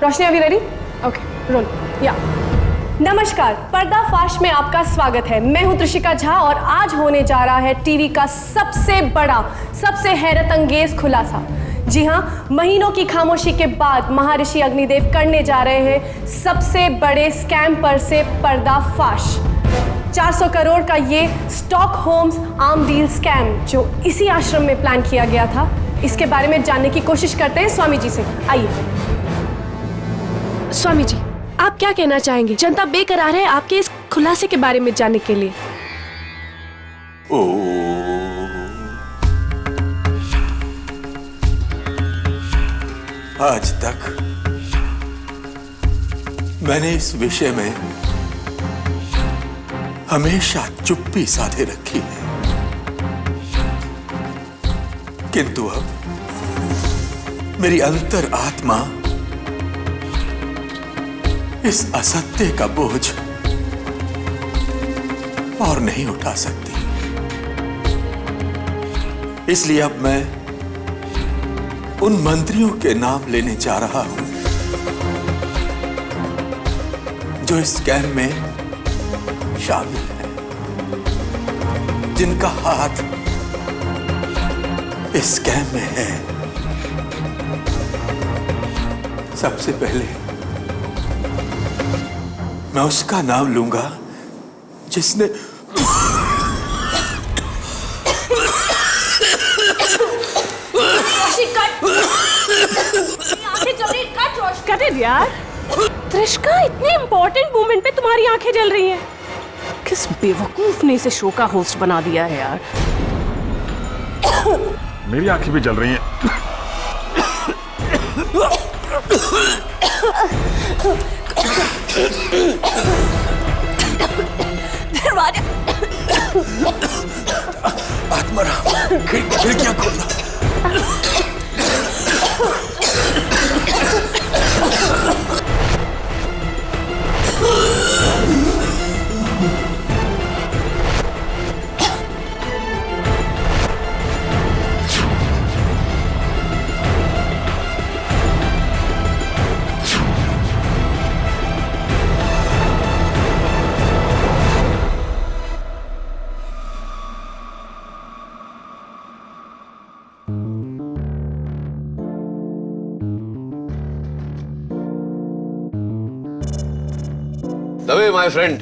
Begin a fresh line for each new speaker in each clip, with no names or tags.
रोशनी अभी ready? Okay role या। नमस्कार, पर्दाफाश में आपका स्वागत है। मैं हूं त्रिशिका झा और आज होने जा रहा है टीवी का सबसे बड़ा, सबसे हैरत अंगेज खुलासा। जी हाँ, महीनों की खामोशी के बाद महर्षि अग्निदेव करने जा रहे हैं सबसे बड़े स्कैम पर से पर्दाफाश। 400 करोड़ का ये स्टॉकहोम्स आर्म डील स्कैम जो इसी आश्रम में प्लान किया गया था, इसके बारे में जानने की कोशिश करते हैं स्वामी जी से। आइए स्वामी जी, आप क्या कहना चाहेंगे? जनता बेकरार है आपके इस खुलासे के बारे में जानने के लिए।
आज तक मैंने इस विषय में हमेशा चुप्पी साधे रखी है, किंतु अब मेरी अंतर आत्मा इस असत्य का बोझ और नहीं उठा सकती। इसलिए अब मैं उन मंत्रियों के नाम लेने जा रहा हूं जो इस स्कैम में शामिल है, जिनका हाथ इस स्कैम में है। सबसे पहले मैं उसका नाम लूंगा जिसने
कट इट यार। त्रिशिका, इतने इंपॉर्टेंट मोमेंट पे तुम्हारी आंखें जल रही हैं। किस बेवकूफ ने इसे शो का होस्ट बना दिया है यार।
मेरी आंखें भी जल रही हैं।
दरवाजा
आत्माराम, खिड़कियां खोलना।
Dave my friend.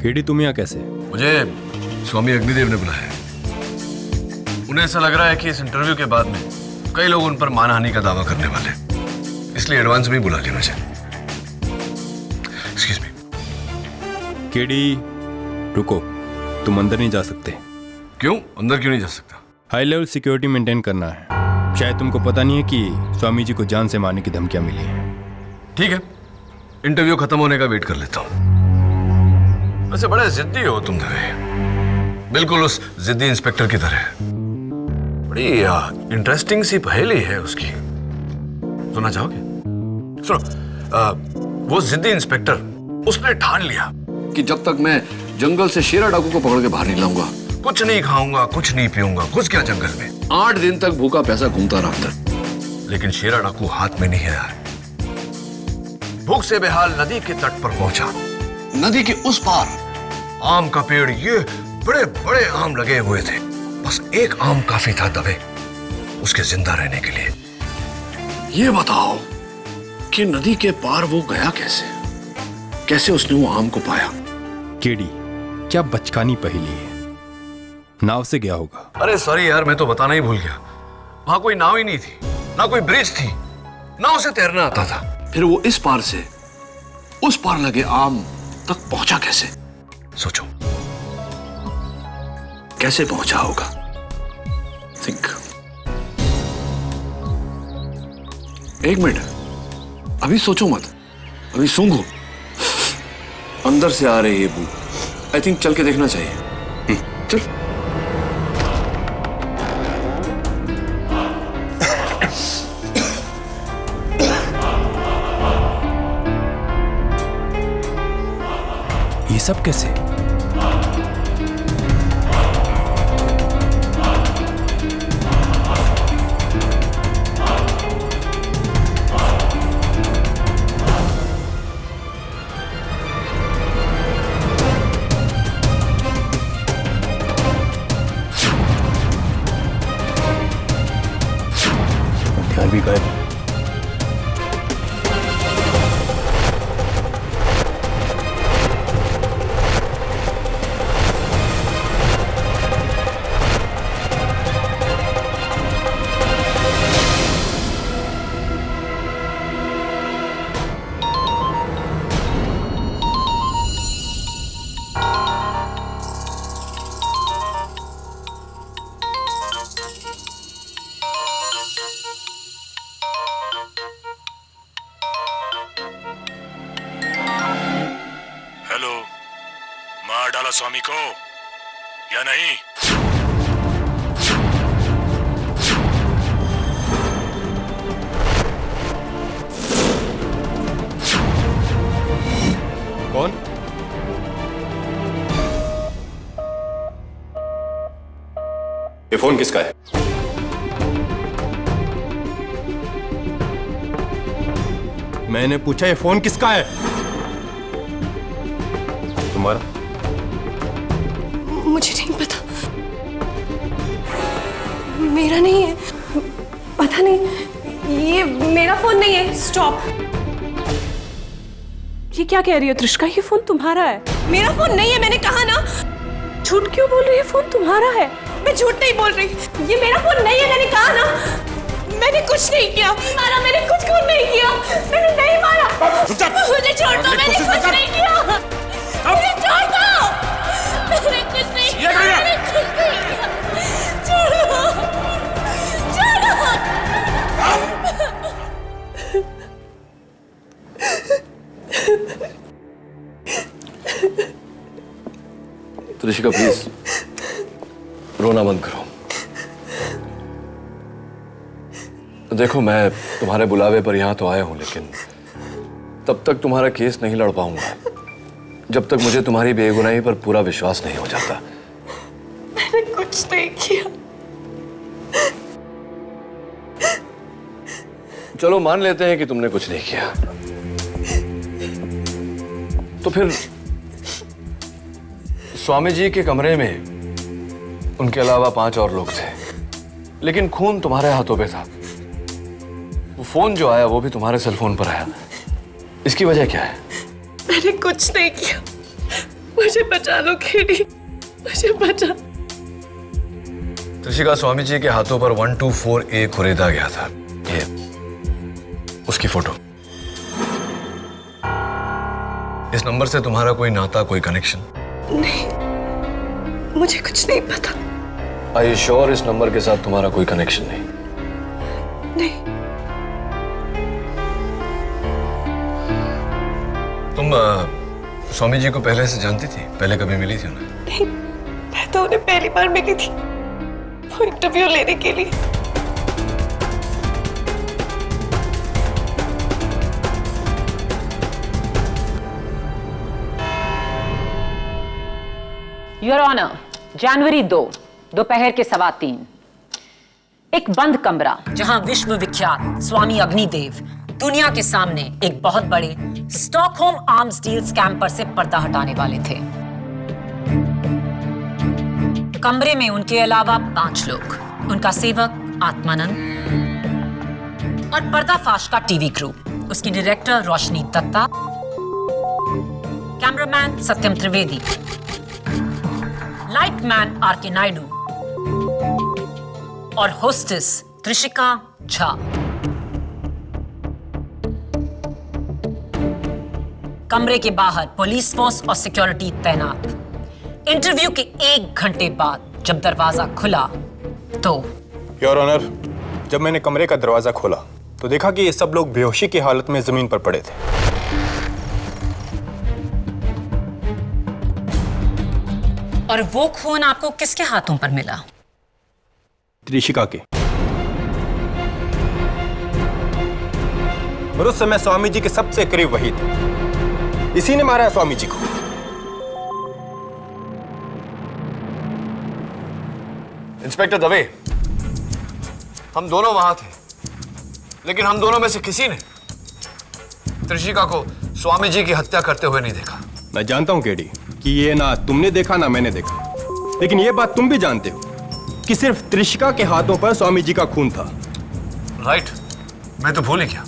केडी, तुम यहाँ कैसे?
मुझे स्वामी अग्निदेव ने बुलाया है। उन्हें ऐसा लग रहा है कि इस इंटरव्यू के बाद में कई लोग उन पर मानहानि का दावा करने वाले, इसलिए एडवांस में बुला लिया मुझे। Excuse me.
केडी रुको, तुम अंदर नहीं जा सकते।
क्यों? अंदर क्यों नहीं जा सकता?
हाई लेवल सिक्योरिटी मेंटेन करना है। शायद तुमको पता नहीं है कि स्वामी जी को जान से मारने की धमकियां मिली हैं।
ठीक है, इंटरव्यू खत्म होने का वेट कर लेता हूं। वैसे बड़े जिद्दी हो तुम दवे, बिल्कुल उस जिद्दी इंस्पेक्टर की तरह। बड़ी इंटरेस्टिंग सी पहेली है उसकी, सुनना चाहोगे? सुनो। वो जिद्दी इंस्पेक्टर, उसने ठान लिया कि जब तक मैं जंगल से शेरा डाकू को पकड़ के बाहर नहीं लाऊंगा, कुछ नहीं खाऊंगा, कुछ नहीं पीऊंगा। कुछ क्या, जंगल में 8 दिन तक भूखा प्यासा घूमता रहा अंदर, लेकिन शेरा डाकू हाथ में नहीं आया। भूख से बेहाल नदी के तट पर पहुंचा। नदी के उस पार आम का पेड़, ये बड़े बड़े आम लगे हुए थे। बस एक आम काफी था दबे उसके जिंदा रहने के लिए। ये बताओ कि नदी के पार वो गया कैसे? कैसे उसने वो आम को पाया?
केडी, क्या बचकानी पहेली है। नाव से गया होगा।
अरे सॉरी यार, मैं तो बताना ही भूल गया। वहां कोई नाव ही नहीं थी, ना कोई ब्रिज थी, नाव से तैरना आता था। फिर वो इस पार से उस पार लगे आम तक पहुंचा कैसे? सोचो, कैसे पहुंचा होगा? थिंक। एक मिनट, अभी सोचो मत, अभी सूंघो। अंदर से आ रही है बू। आई थिंक चल के देखना चाहिए। चल।
ये सब कैसे? हथियार भी गायब है।
हेलो, मार डाला स्वामी को या नहीं?
कौन?
ये फोन किसका है?
मैंने पूछा ये फोन किसका है? तुम्हारा?
मुझे नहीं पता, मेरा नहीं है, पता नहीं, ये मेरा फोन नहीं है। स्टॉप। ये क्या कह रही हो त्रिशका? ये फोन तुम्हारा है। मेरा फोन नहीं है, मैंने कहा ना। झूठ क्यों बोल रही है? फोन तुम्हारा है। मैं झूठ नहीं बोल रही, ये मेरा फोन नहीं है, मैंने कहा ना। मैंने कुछ नहीं किया, मारा, मैंने कुछ नहीं किया, मैंने नहीं मारा। मुझे छोड़ दो, मैंने कुछ नहीं किया, मुझे छोड़ दो, मैंने कुछ नहीं किया, मैंने कुछ नहीं किया, छोड़ो, छोड़ो।
त्रिशिका प्लीज रोना बंद करो। देखो, मैं तुम्हारे बुलावे पर यहां तो आया हूं, लेकिन तब तक तुम्हारा केस नहीं लड़ पाऊंगा जब तक मुझे तुम्हारी बेगुनाही पर पूरा विश्वास नहीं हो जाता।
मैंने कुछ नहीं किया।
चलो मान लेते हैं कि तुमने कुछ नहीं किया, तो फिर स्वामी जी के कमरे में उनके अलावा 5 और लोग थे, लेकिन खून तुम्हारे हाथों पे था। वो फोन जो आया वो भी तुम्हारे सेल फोन पर आया। इसकी वजह क्या है?
मैंने कुछ नहीं किया, मुझे बचा लो केडी, मुझे बचा।
त्रिशिका, स्वामी जी के हाथों पर 124A खुरेदा गया था। ये उसकी फोटो। इस नंबर से तुम्हारा कोई नाता, कोई कनेक्शन?
नहीं, मुझे कुछ नहीं पता।
Are you sure इस नंबर के साथ तुम्हारा कोई कनेक्शन नहीं?
नहीं।
तुम स्वामी जी को पहले से जानती थी? पहले कभी मिली थी उन्हें?
नहीं, मैं तो उन्हें पहली बार मिली थी, वो इंटरव्यू लेने के लिए।
योर ऑनर, जनवरी 2 दोपहर के 3:15 एक बंद कमरा जहां विश्व विख्यात स्वामी अग्निदेव दुनिया के सामने एक बहुत बड़े स्टॉकहोम आर्म्स डील स्कैम पर से पर्दा हटाने वाले थे। कमरे में उनके अलावा 5 लोग, उनका सेवक आत्मानंद और पर्दाफाश का टीवी क्रू, उसकी डायरेक्टर रोशनी दत्ता, कैमरामैन सत्यम त्रिवेदी, लाइटमैन आर.के. नायडू और होस्टेस त्रिशिका झा। कमरे के बाहर पुलिस फोर्स और सिक्योरिटी तैनात। इंटरव्यू के 1 घंटे बाद जब दरवाजा खुला तो
योर ऑनर, जब मैंने कमरे का दरवाजा खोला तो देखा कि ये सब लोग बेहोशी की हालत में जमीन पर पड़े थे।
और वो खून आपको किसके हाथों पर मिला?
त्रिशिका के। और उस समय स्वामी जी के सबसे करीब वही थे, इसी ने मारा है स्वामी जी को।
इंस्पेक्टर दवे, हम दोनों वहां थे, लेकिन हम दोनों में से किसी ने त्रिशिका को स्वामी जी की हत्या करते हुए नहीं देखा।
मैं जानता हूं केडी कि ये ना तुमने देखा ना मैंने देखा, लेकिन ये बात तुम भी जानते हो कि सिर्फ त्रिशिका के हाथों पर स्वामी जी का खून था।
राइट। मैं तो भूल ही गया।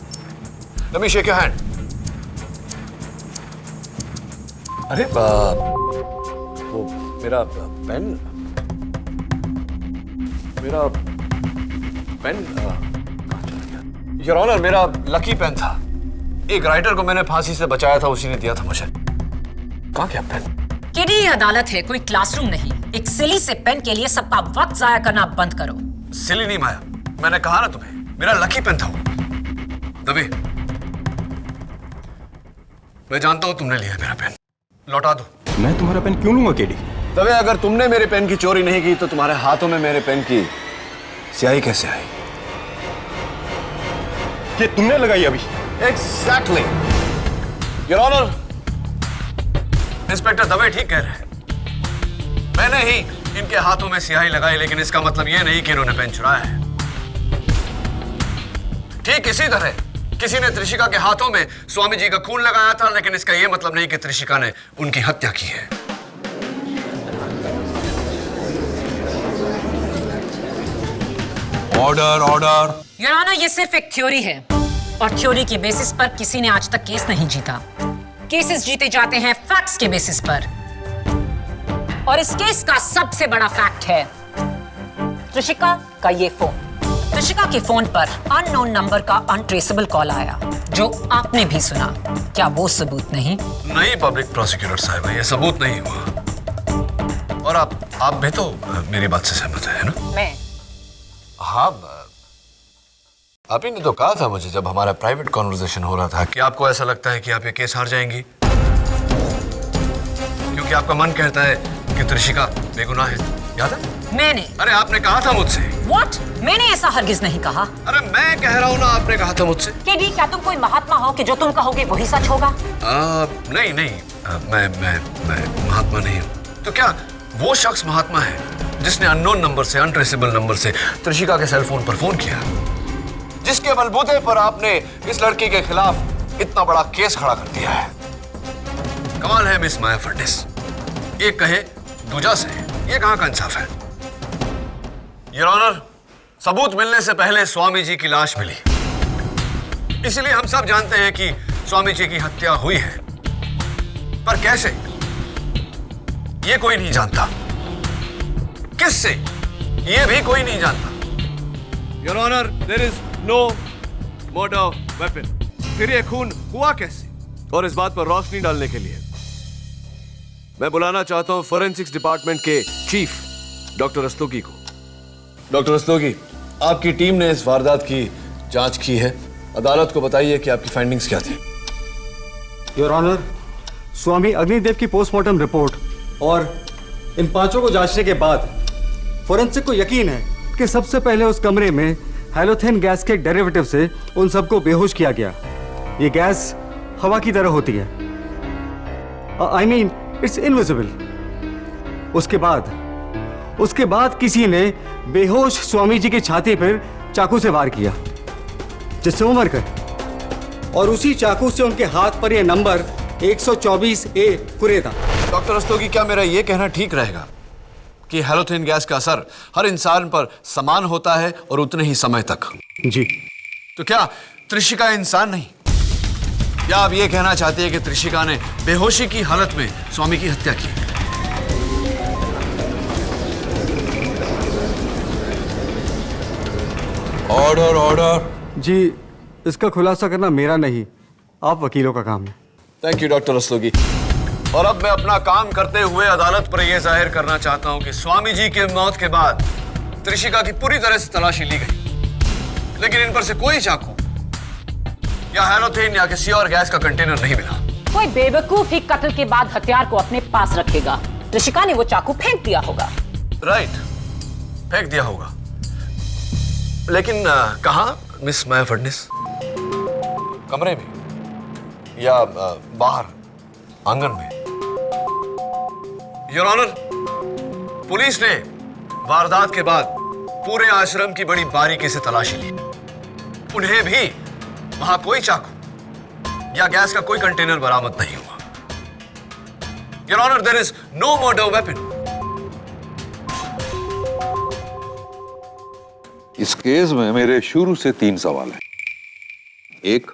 Let me shake your hand. अरे वो मेरा पेन योर ऑनर, मेरा लकी पेन था। एक राइटर को मैंने फांसी से बचाया था, उसी ने दिया था मुझे। कहाँ गया पेन?
केडी, ये अदालत है, कोई क्लासरूम नहीं। एक सिली से पेन के लिए सबका वक्त जाया करना बंद करो।
सिली नहीं माया, मैंने कहा ना तुम्हें, मेरा लकी पेन था वो। दबे, मैं जानता हूं तुमने लिया मेरा पेन, लौटा दो।
मैं तुम्हारा पेन क्यों लूंगा केडी?
दबे, अगर तुमने मेरे पेन की चोरी नहीं की तो तुम्हारे हाथों में मेरे पेन की स्याही कैसे आई?
ये तुमने लगाई अभी?
एग्जैक्टली योर ऑनर, इंस्पेक्टर दबे ठीक कह रहे हैं। मैंने ही इनके हाथों में स्याही लगाई, लेकिन इसका मतलब यह नहीं कि इन्होंने पेन चुराया है। ठीक इसी तरह किसी ने त्रिशिका के हाथों में स्वामी जी का खून लगाया था, लेकिन इसका यह मतलब नहीं कि त्रिशिका ने उनकी हत्या की है।
Order order.
योर ऑनर, ये सिर्फ एक थ्योरी है और थ्योरी के बेसिस पर किसी ने आज तक केस नहीं जीता। केसेस जीते जाते हैं फैक्ट्स के बेसिस पर, और इस केस का सबसे बड़ा फैक्ट है त्रिशिका का ये फोन। त्रिशिका के फोन पर अननोन नंबर का अनट्रेसेबल कॉल आया, जो आपने भी सुना। क्या वो सबूत नहीं?
नहीं पब्लिक प्रोसिक्यूटर साहब, ये सबूत नहीं हुआ। और आप भी तो मेरी बात से सहमत है ना?
मैं?
हाँ, आप ही ने तो कहा था मुझे जब हमारा प्राइवेट कॉन्वर्सेशन हो रहा था कि आपको ऐसा लगता है कि आप ये केस हार जाएंगी, क्योंकि आपका मन कहता है कि त्रिशिका बेगुनाह है। याद है?
मैंने?
अरे आपने कहा था मुझसे।
What? मैंने ऐसा हरगिज नहीं कहा।
अरे मैं कह रहा हूँ ना, आपने कहा था मुझसे।
केडी, क्या तुम कोई महात्मा हो कि जो तुम कहोगे वही सच होगा?
नहीं नहीं, मैं महात्मा नहीं हूँ। तो क्या वो शख्स महात्मा है जिसने अननोन नंबर से, अनट्रेसेबल नंबर से त्रिशिका के सेल फोन पर फोन किया, जिसके बलबूते पर आपने इस लड़की के खिलाफ इतना बड़ा केस खड़ा कर दिया है? कमाल है मिस माया फर्नेस, एक कहे दूजा से, ये कहां का इंसाफ है? योर ऑनर, सबूत मिलने से पहले स्वामी जी की लाश मिली, इसलिए हम सब जानते हैं कि स्वामी जी की हत्या हुई है। पर कैसे, ये कोई नहीं जानता। किससे, ये भी कोई नहीं जानता। Your honour, there is no murder weapon. फिर ये खून हुआ कैसे? और इस बात पर रोशनी डालने के लिए मैं बुलाना चाहता हूं फोरेंसिक्स डिपार्टमेंट के चीफ डॉक्टर रस्तोगी को। डॉक्टर रस्तोगी, आपकी टीम ने इस वारदात की जांच की है, अदालत को बताइए कि आपकी फाइंडिंग्स क्या थी।
योर ऑनर, स्वामी अग्निदेव की पोस्टमार्टम रिपोर्ट और इन पांचों को जांचने के बाद फोरेंसिक को यकीन है कि सबसे पहले उस कमरे में हैलोथेन गैस के डेरिवेटिव से उन सबको बेहोश किया गया। ये गैस हवा की तरह होती है, आई मीन इट्स इनविजिबल। उसके बाद किसी ने बेहोश स्वामी जी की छाती पर चाकू से वार किया, जिससे वो मर गए, और उसी चाकू से उनके हाथ पर यह नंबर 124A कुरे था।
डॉक्टर रस्तोगी, क्या मेरा यह कहना ठीक रहेगा कि हैलोथेन गैस का असर हर इंसान पर समान होता है और उतने ही समय तक?
जी।
तो क्या त्रिशिका इंसान नहीं? या आप ये कहना चाहते हैं कि त्रिशिका ने बेहोशी की हालत में स्वामी की हत्या की?
Order order.
जी, इसका खुलासा करना मेरा नहीं, आप वकीलों का काम है।
Thank you doctor Rastogi. और अब मैं अपना काम करते हुए अदालत पर यह जाहिर करना चाहता हूं कि स्वामी जी के मौत के बाद त्रिशिका की पूरी तरह से तलाशी ली गई, लेकिन इन पर से कोई चाकू या हैलोथेन या किसी और गैस का कंटेनर नहीं मिला।
कोई बेवकूफ ही कत्ल के बाद हथियार को अपने पास रखेगा। त्रिशिका ने वो चाकू फेंक दिया होगा।
राइट, फेंक दिया होगा, लेकिन कहां मिस माया फडनिस? कमरे में या बाहर आंगन में? योर ऑनर, पुलिस ने वारदात के बाद पूरे आश्रम की बड़ी बारीकी से तलाशी ली। उन्हें भी वहां कोई चाकू या गैस का कोई कंटेनर बरामद नहीं हुआ। Your honour, there is no murder weapon.
इस केस में मेरे शुरू से 3 सवाल हैं। एक,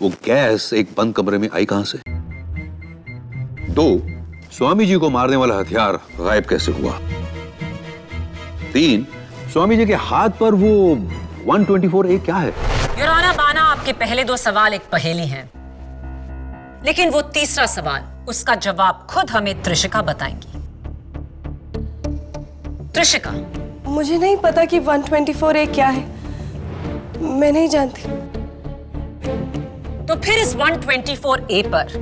वो गैस एक बंद कमरे में आई कहां से? 2, स्वामी जी को मारने वाला हथियार गायब कैसे हुआ? 3, स्वामी जी के हाथ पर वो 124A क्या है?
योर ऑनर, बाना आपके पहले 2 सवाल एक पहेली हैं, लेकिन वो तीसरा सवाल, उसका जवाब खुद हमें त्रिशिका बताएंगी। त्रिशिका,
मुझे नहीं पता कि 124A क्या है, मैं नहीं जानती।
तो फिर इस 124A पर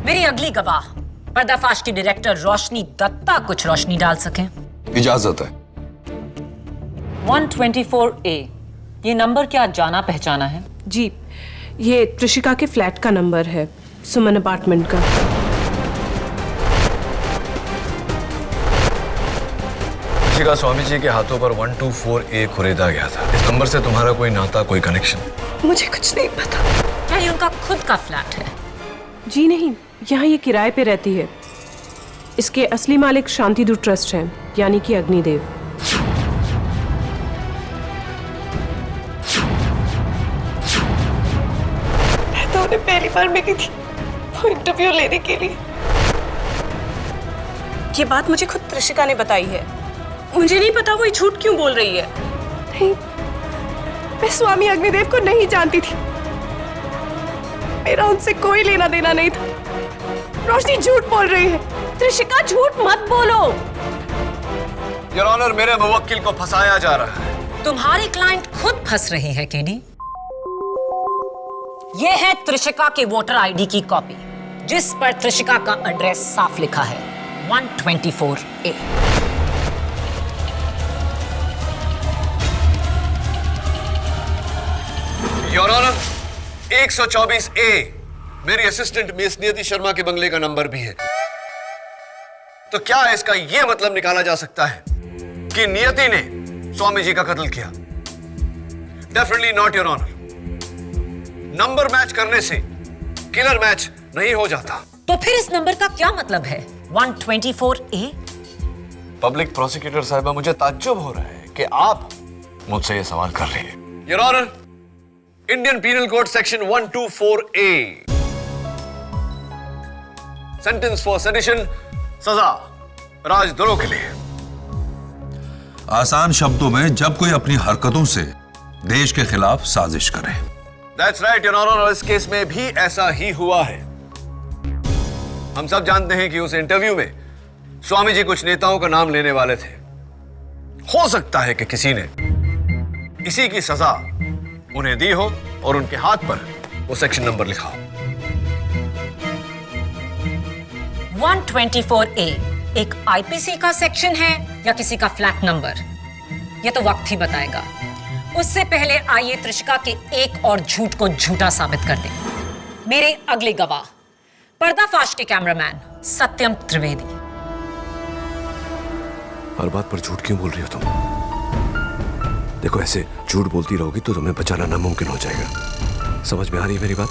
मेरी अगली गवाह पर्दाफाश की डायरेक्टर रोशनी दत्ता कुछ रोशनी डाल सकें।
इजाजत है।
124A, ये नंबर क्या जाना पहचाना है?
जी, ये त्रिशिका के फ्लैट का नंबर है, सुमन अपार्टमेंट का।
त्रिशिका स्वामी जी के हाथों पर 124A खरीदा गया था। इस नंबर से तुम्हारा कोई नाता, कोई कनेक्शन?
मुझे कुछ नहीं पता।
क्या ये उनका खुद का फ्लैट है?
जी नहीं, यहाँ ये किराए पे रहती है। इसके असली मालिक शांतिदूत ट्रस्ट हैं, यानी कि अग्निदेव। मैं तो उन्हें पहली बार मिली थी वो इंटरव्यू लेने के लिए। ये बात मुझे खुद त्रिशिका ने बताई है। मुझे नहीं पता वो ये झूठ क्यों बोल रही है। नहीं, मैं स्वामी अग्निदेव को नहीं जानती थी। मेरा उनसे कोई लेना देना नहीं था। रोशनी झूठ बोल रही है। त्रिशिका, झूठ मत बोलो।
योर ऑनर, मेरे मुवक्किल को फंसाया जा रहा है।
तुम्हारी क्लाइंट खुद फंस रही है केडी। ये है त्रिशिका के वोटर आईडी की कॉपी, जिस पर त्रिशिका का एड्रेस साफ लिखा है, 124A।
योर ऑनर, 124A मेरी असिस्टेंट मिस नियति शर्मा के बंगले का नंबर भी है। तो क्या इसका यह मतलब निकाला जा सकता है कि नियति ने स्वामी जी का कत्ल किया? Definitely not your honour. Number match करने से किलर मैच नहीं हो जाता।
तो फिर इस नंबर का क्या मतलब है, 124A?
पब्लिक प्रोसिक्यूटर साहिबा, मुझे ताज्जुब हो रहा है कि आप मुझसे यह सवाल कर रहे हैं। Your honour, Indian Penal Code section 124A, sentence for sedition, सजा राजद्रोह के लिए।
आसान शब्दों में, जब कोई अपनी हरकतों से देश के खिलाफ साजिश करे।
That's right, योर ऑनर, और इस केस में भी ऐसा ही हुआ है। हम सब जानते हैं कि उस इंटरव्यू में स्वामी जी कुछ नेताओं का नाम लेने वाले थे। हो सकता है कि किसी ने इसी की सजा उन्हें दी हो और उनके हाथ पर वो सेक्शन नंबर लिखा हो।
124A एक आईपीसी का सेक्शन है या किसी का फ्लैट नंबर, ये तो वक्त ही बताएगा। उससे पहले आइए त्रिशिका के एक और झूठ को झूठा साबित कर दें। मेरे अगले गवाह पर्दाफाश के कैमरामैन सत्यम त्रिवेदी।
हर बात पर झूठ क्यों बोल रही हो तुम? देखो, ऐसे झूठ बोलती रहोगी तो तुम्हें बचाना नामुमकिन हो जाएगा। समझ में आ रही है मेरी बात?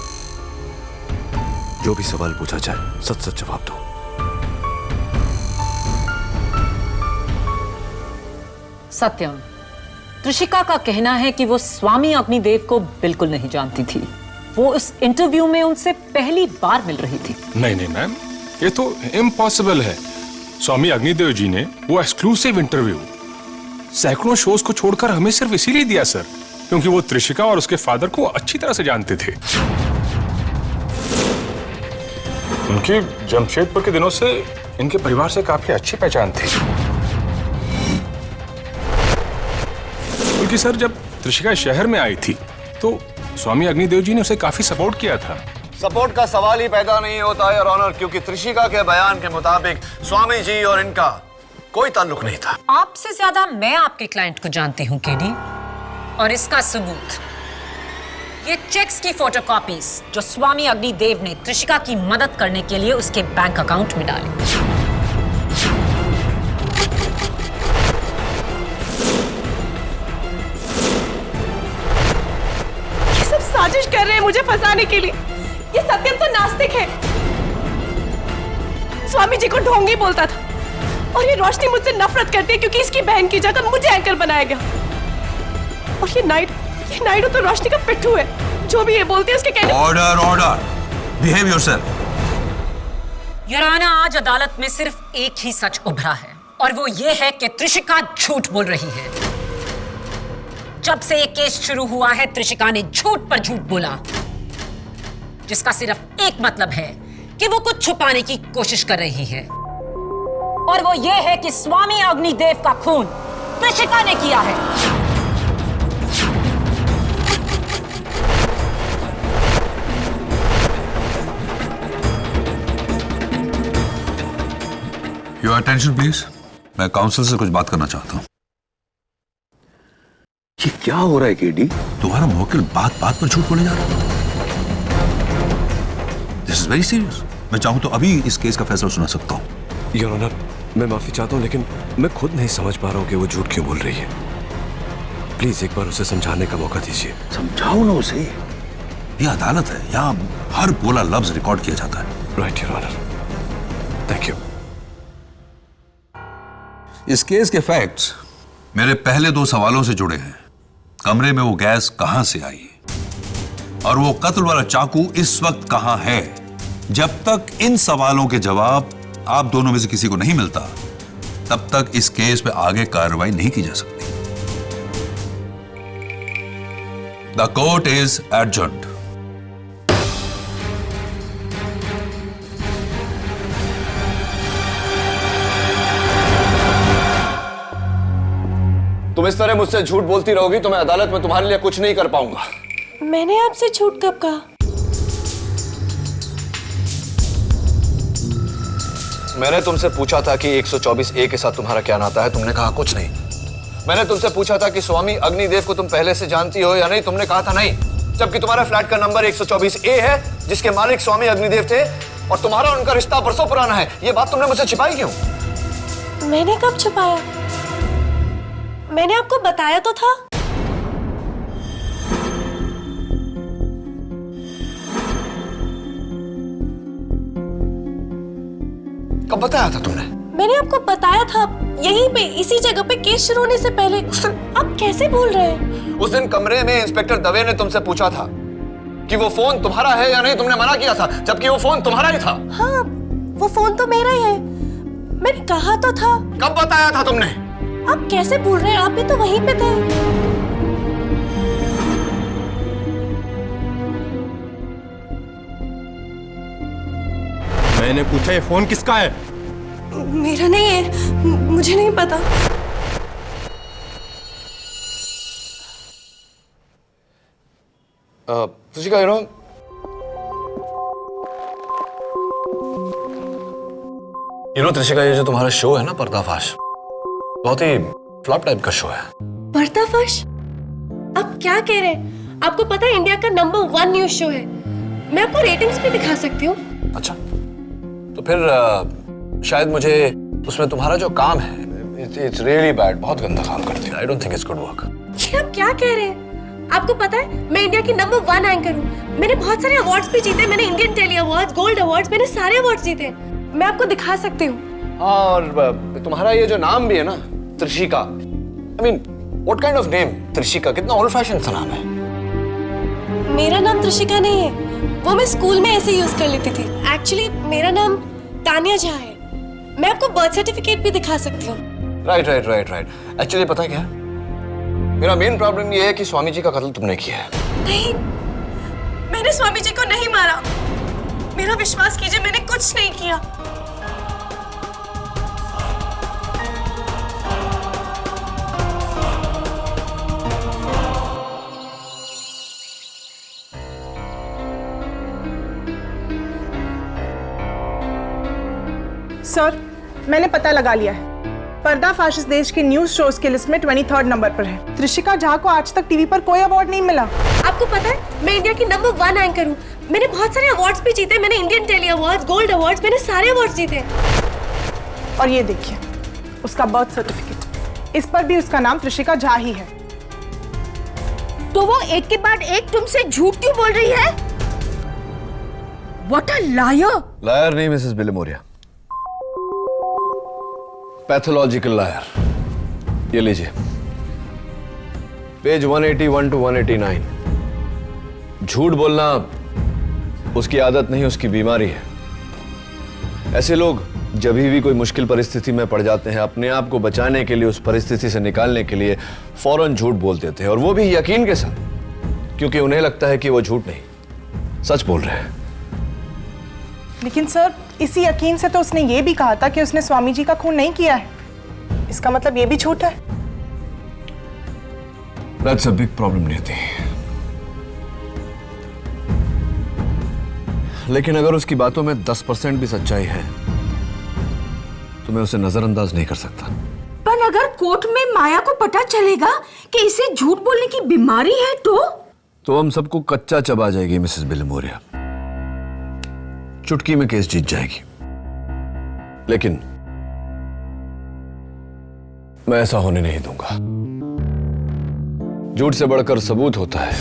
जो भी सवाल पूछा जाए सच सच जवाब दो।
सत्यम, त्रिशिका का कहना है कि वो स्वामी अग्निदेव को बिल्कुल नहीं जानती थी। वो इस इंटरव्यू में उनसे पहली बार मिल रही थी।
नहीं नहीं मैम, ये तो इम्पॉसिबल है। स्वामी अग्निदेव जी ने वो एक्सक्लूसिव इंटरव्यू सैकड़ों शोज को छोड़कर हमें सिर्फ इसीलिए दिया सर, क्योंकि वो त्रिशिका और उसके फादर को अच्छी तरह से जानते थे। उनकी जमशेदपुर के दिनों से इनके परिवार से काफी अच्छी पहचान थी। बल्कि सर, जब त्रिशिका शहर में आई थी तो स्वामी अग्निदेव जी ने उसे काफी सपोर्ट किया था।
सपोर्ट का सवाल ही पैदा नहीं होता है, ऑनर, क्योंकि त्रिशिका के बयान के मुताबिक स्वामी जी और इनका कोई ताल्लुक नहीं था।
आपसे ज्यादा मैं आपके क्लाइंट को जानती हूं केडी, और इसका सबूत ये चेक्स की फोटोकॉपीज जो स्वामी अग्निदेव ने त्रिशिका की मदद करने के लिए उसके बैंक अकाउंट में डाली।
ये सब साजिश कर रहे हैं मुझे फंसाने के लिए। ये सत्यम तो नास्तिक है, स्वामी जी को ढोंगी बोलता था, और ये रोशनी मुझसे नफरत करती है क्योंकि इसकी बहन की जगह मुझे एंकर बनाया गया। और ये नाइडू तो रोशनी का पिट्ठू है। जो भी ये बोलते हैं उसके कहने।
Order order, behave yourself.
Your honour, आज अदालत में सिर्फ एक ही सच उभरा है और वो ये है कि त्रिशिका झूठ बोल रही है। जब से ये केस शुरू हुआ है त्रिशिका ने झूठ पर झूठ बोला, जिसका सिर्फ एक मतलब है कि वो कुछ छुपाने की कोशिश कर रही है, और वो ये है कि स्वामी अग्निदेव का खून त्रिशिका ने किया है।
योर अटेंशन प्लीज, मैं काउंसिल से कुछ बात करना चाहता हूं। ये क्या हो रहा है केडी? तुम्हारा मुवक्किल बात बात पर झूठ बोले जा रहा है। This is very serious. मैं चाहूं तो अभी इस केस का फैसला सुना सकता हूं।
योर ऑनर, मैं माफी चाहता हूं, लेकिन मैं खुद नहीं समझ पा रहा हूं कि वो झूठ क्यों बोल रही है। प्लीज एक बार उसे समझाने का मौका दीजिए।
समझाओ ना उसे। ये अदालत है, यहाँ हर बोला लफ्ज रिकॉर्ड किया जाता है।
Right your honour, thank you.
इस केस के फैक्ट्स मेरे पहले 2 सवालों से जुड़े हैं। कमरे में वो गैस कहां से आई और वो कत्ल वाला चाकू इस वक्त कहां है। जब तक इन सवालों के जवाब आप दोनों में से किसी को नहीं मिलता, तब तक इस केस पे आगे कार्रवाई नहीं की जा सकती। The court is adjourned.
तुम इस तरह मुझसे झूठ बोलती रहोगी तो मैं अदालत में तुम्हारे लिए कुछ नहीं कर पाऊंगा।
मैंने आपसे झूठ कब कहा?
मैंने तुमसे पूछा था कि 124A के साथ तुम्हारा क्या नाता है, तुमने कहा कुछ नहीं। मैंने तुमसे पूछा था कि स्वामी अग्निदेव को तुम पहले से जानती हो या नहीं, तुमने कहा था नहीं। जबकि तुम्हारा फ्लैट का नंबर 124A है, जिसके मालिक स्वामी अग्निदेव थे, और तुम्हारा उनका रिश्ता बरसों पुराना है। ये बात तुमने मुझसे छिपाई क्यों?
मैंने कब छुपाया? मैंने आपको बताया तो था।
कब बताया था तुमने?
मैंने आपको बताया था, यहीं पे इसी जगह पे केस शुरू होने से पहले। आप कैसे भूल रहे हैं?
उस दिन कमरे में इंस्पेक्टर दवे ने तुमसे पूछा था कि वो फोन तुम्हारा है या नहीं, तुमने मना किया था, जबकि वो फोन तुम्हारा ही था।
हाँ, वो फोन तो मेरा ही है। मैंने कहा तो था।
कब बताया था तुमने?
आप कैसे भूल रहे हैं? आप भी तो वहीं पे थे।
मैंने पूछा ये फोन किसका है?
मेरा नहीं है, मुझे नहीं पता।
त्रिशिका, त्रिशिका, ये जो तुम्हारा शो है ना पर्दाफाश, बहुत ही फ्लॉप टाइप का शो है।
पर्दाफाश? आप क्या कह रहे हैं? आपको पता है इंडिया का नंबर 1 न्यूज शो है। मैं आपको रेटिंग्स भी दिखा सकती हूँ।
अच्छा, तो फिर शायद मुझे उसमें तुम्हारा जो काम है, इट्स रियली बैड, बहुत गंदा काम करती है। I don't think it's good work.
ये आप क्या कह रहे हैं? आपको पता है मैं इंडिया की नंबर 1 एंकर हूँ। मैंने बहुत सारे अवार्ड्स भी जीते। मैंने Indian Telly Awards, gold awards, मैंने सारे अवार्ड्स जीते। मैं आपको दिखा सकती हूँ।
और तुम्हारा ये जो नाम भी है ना, Trishika, I mean what kind of name? Trishika कितना ओल्ड फैशन सा नाम है।
मेरा नाम त्रिशिका नहीं है, वो मैं स्कूल में ऐसे यूज कर लेती थी। एक्चुअली मेरा नाम तानिया झा है। मैं आपको बर्थ सर्टिफिकेट भी दिखा सकती हूँ।
राइट। एक्चुअली पता है क्या, मेरा मेन प्रॉब्लम ये है कि स्वामी जी का कत्ल तुमने किया है।
नहीं, मैंने स्वामी जी को नहीं मारा। मेरा विश्वास कीजिए, मैंने कुछ नहीं किया।
सर, मैंने पता लगा लिया है। पर्दाफाश इस देश के न्यूज शोज की लिस्ट में 23rd नंबर पर है। त्रिशिका झा को आज तक टीवी पर कोई अवार्ड नहीं मिला।
आपको पता है मैं इंडिया की नंबर 1 एंकर हूँ। मैंने बहुत सारे अवार्ड्स भी जीते। मैंने Indian Telly Awards, gold awards, मैंने सारे अवार्ड्स जीते।
और ये देखिए उसका बर्थ सर्टिफिकेट, इस पर भी उसका नाम त्रिशिका झा ही है।
तो वो एक के बाद एक तुमसे झूठ क्यों बोल रही है? What a liar!
लायर नहीं मिसेस बिलेमोरिया, पैथोलॉजिकल लायर। ये लीजिए, पेज 181 to 189। झूठ बोलना उसकी आदत नहीं, उसकी बीमारी है। ऐसे लोग जब भी कोई मुश्किल परिस्थिति में पड़ जाते हैं, अपने आप को बचाने के लिए, उस परिस्थिति से निकालने के लिए फौरन झूठ बोल देते हैं, और वो भी यकीन के साथ, क्योंकि उन्हें लगता है कि वो झूठ नहीं सच बोल रहे हैं।
लेकिन सर, इसी यकीन से तो उसने ये भी कहा था कि उसने स्वामी जी का खून नहीं किया है। इसका मतलब ये भी झूठ है।
That's a big problem, नियति। लेकिन अगर उसकी बातों में 10% भी सच्चाई है तो मैं उसे नजरअंदाज नहीं कर सकता।
पर अगर कोर्ट में माया को पता चलेगा कि इसे झूठ बोलने की बीमारी है तो
हम सबको कच्चा चबा जाएगी मिसेस बिलमोरिया। चुटकी में केस जीत जाएगी। लेकिन मैं ऐसा होने नहीं दूंगा। झूठ से बढ़कर सबूत होता है।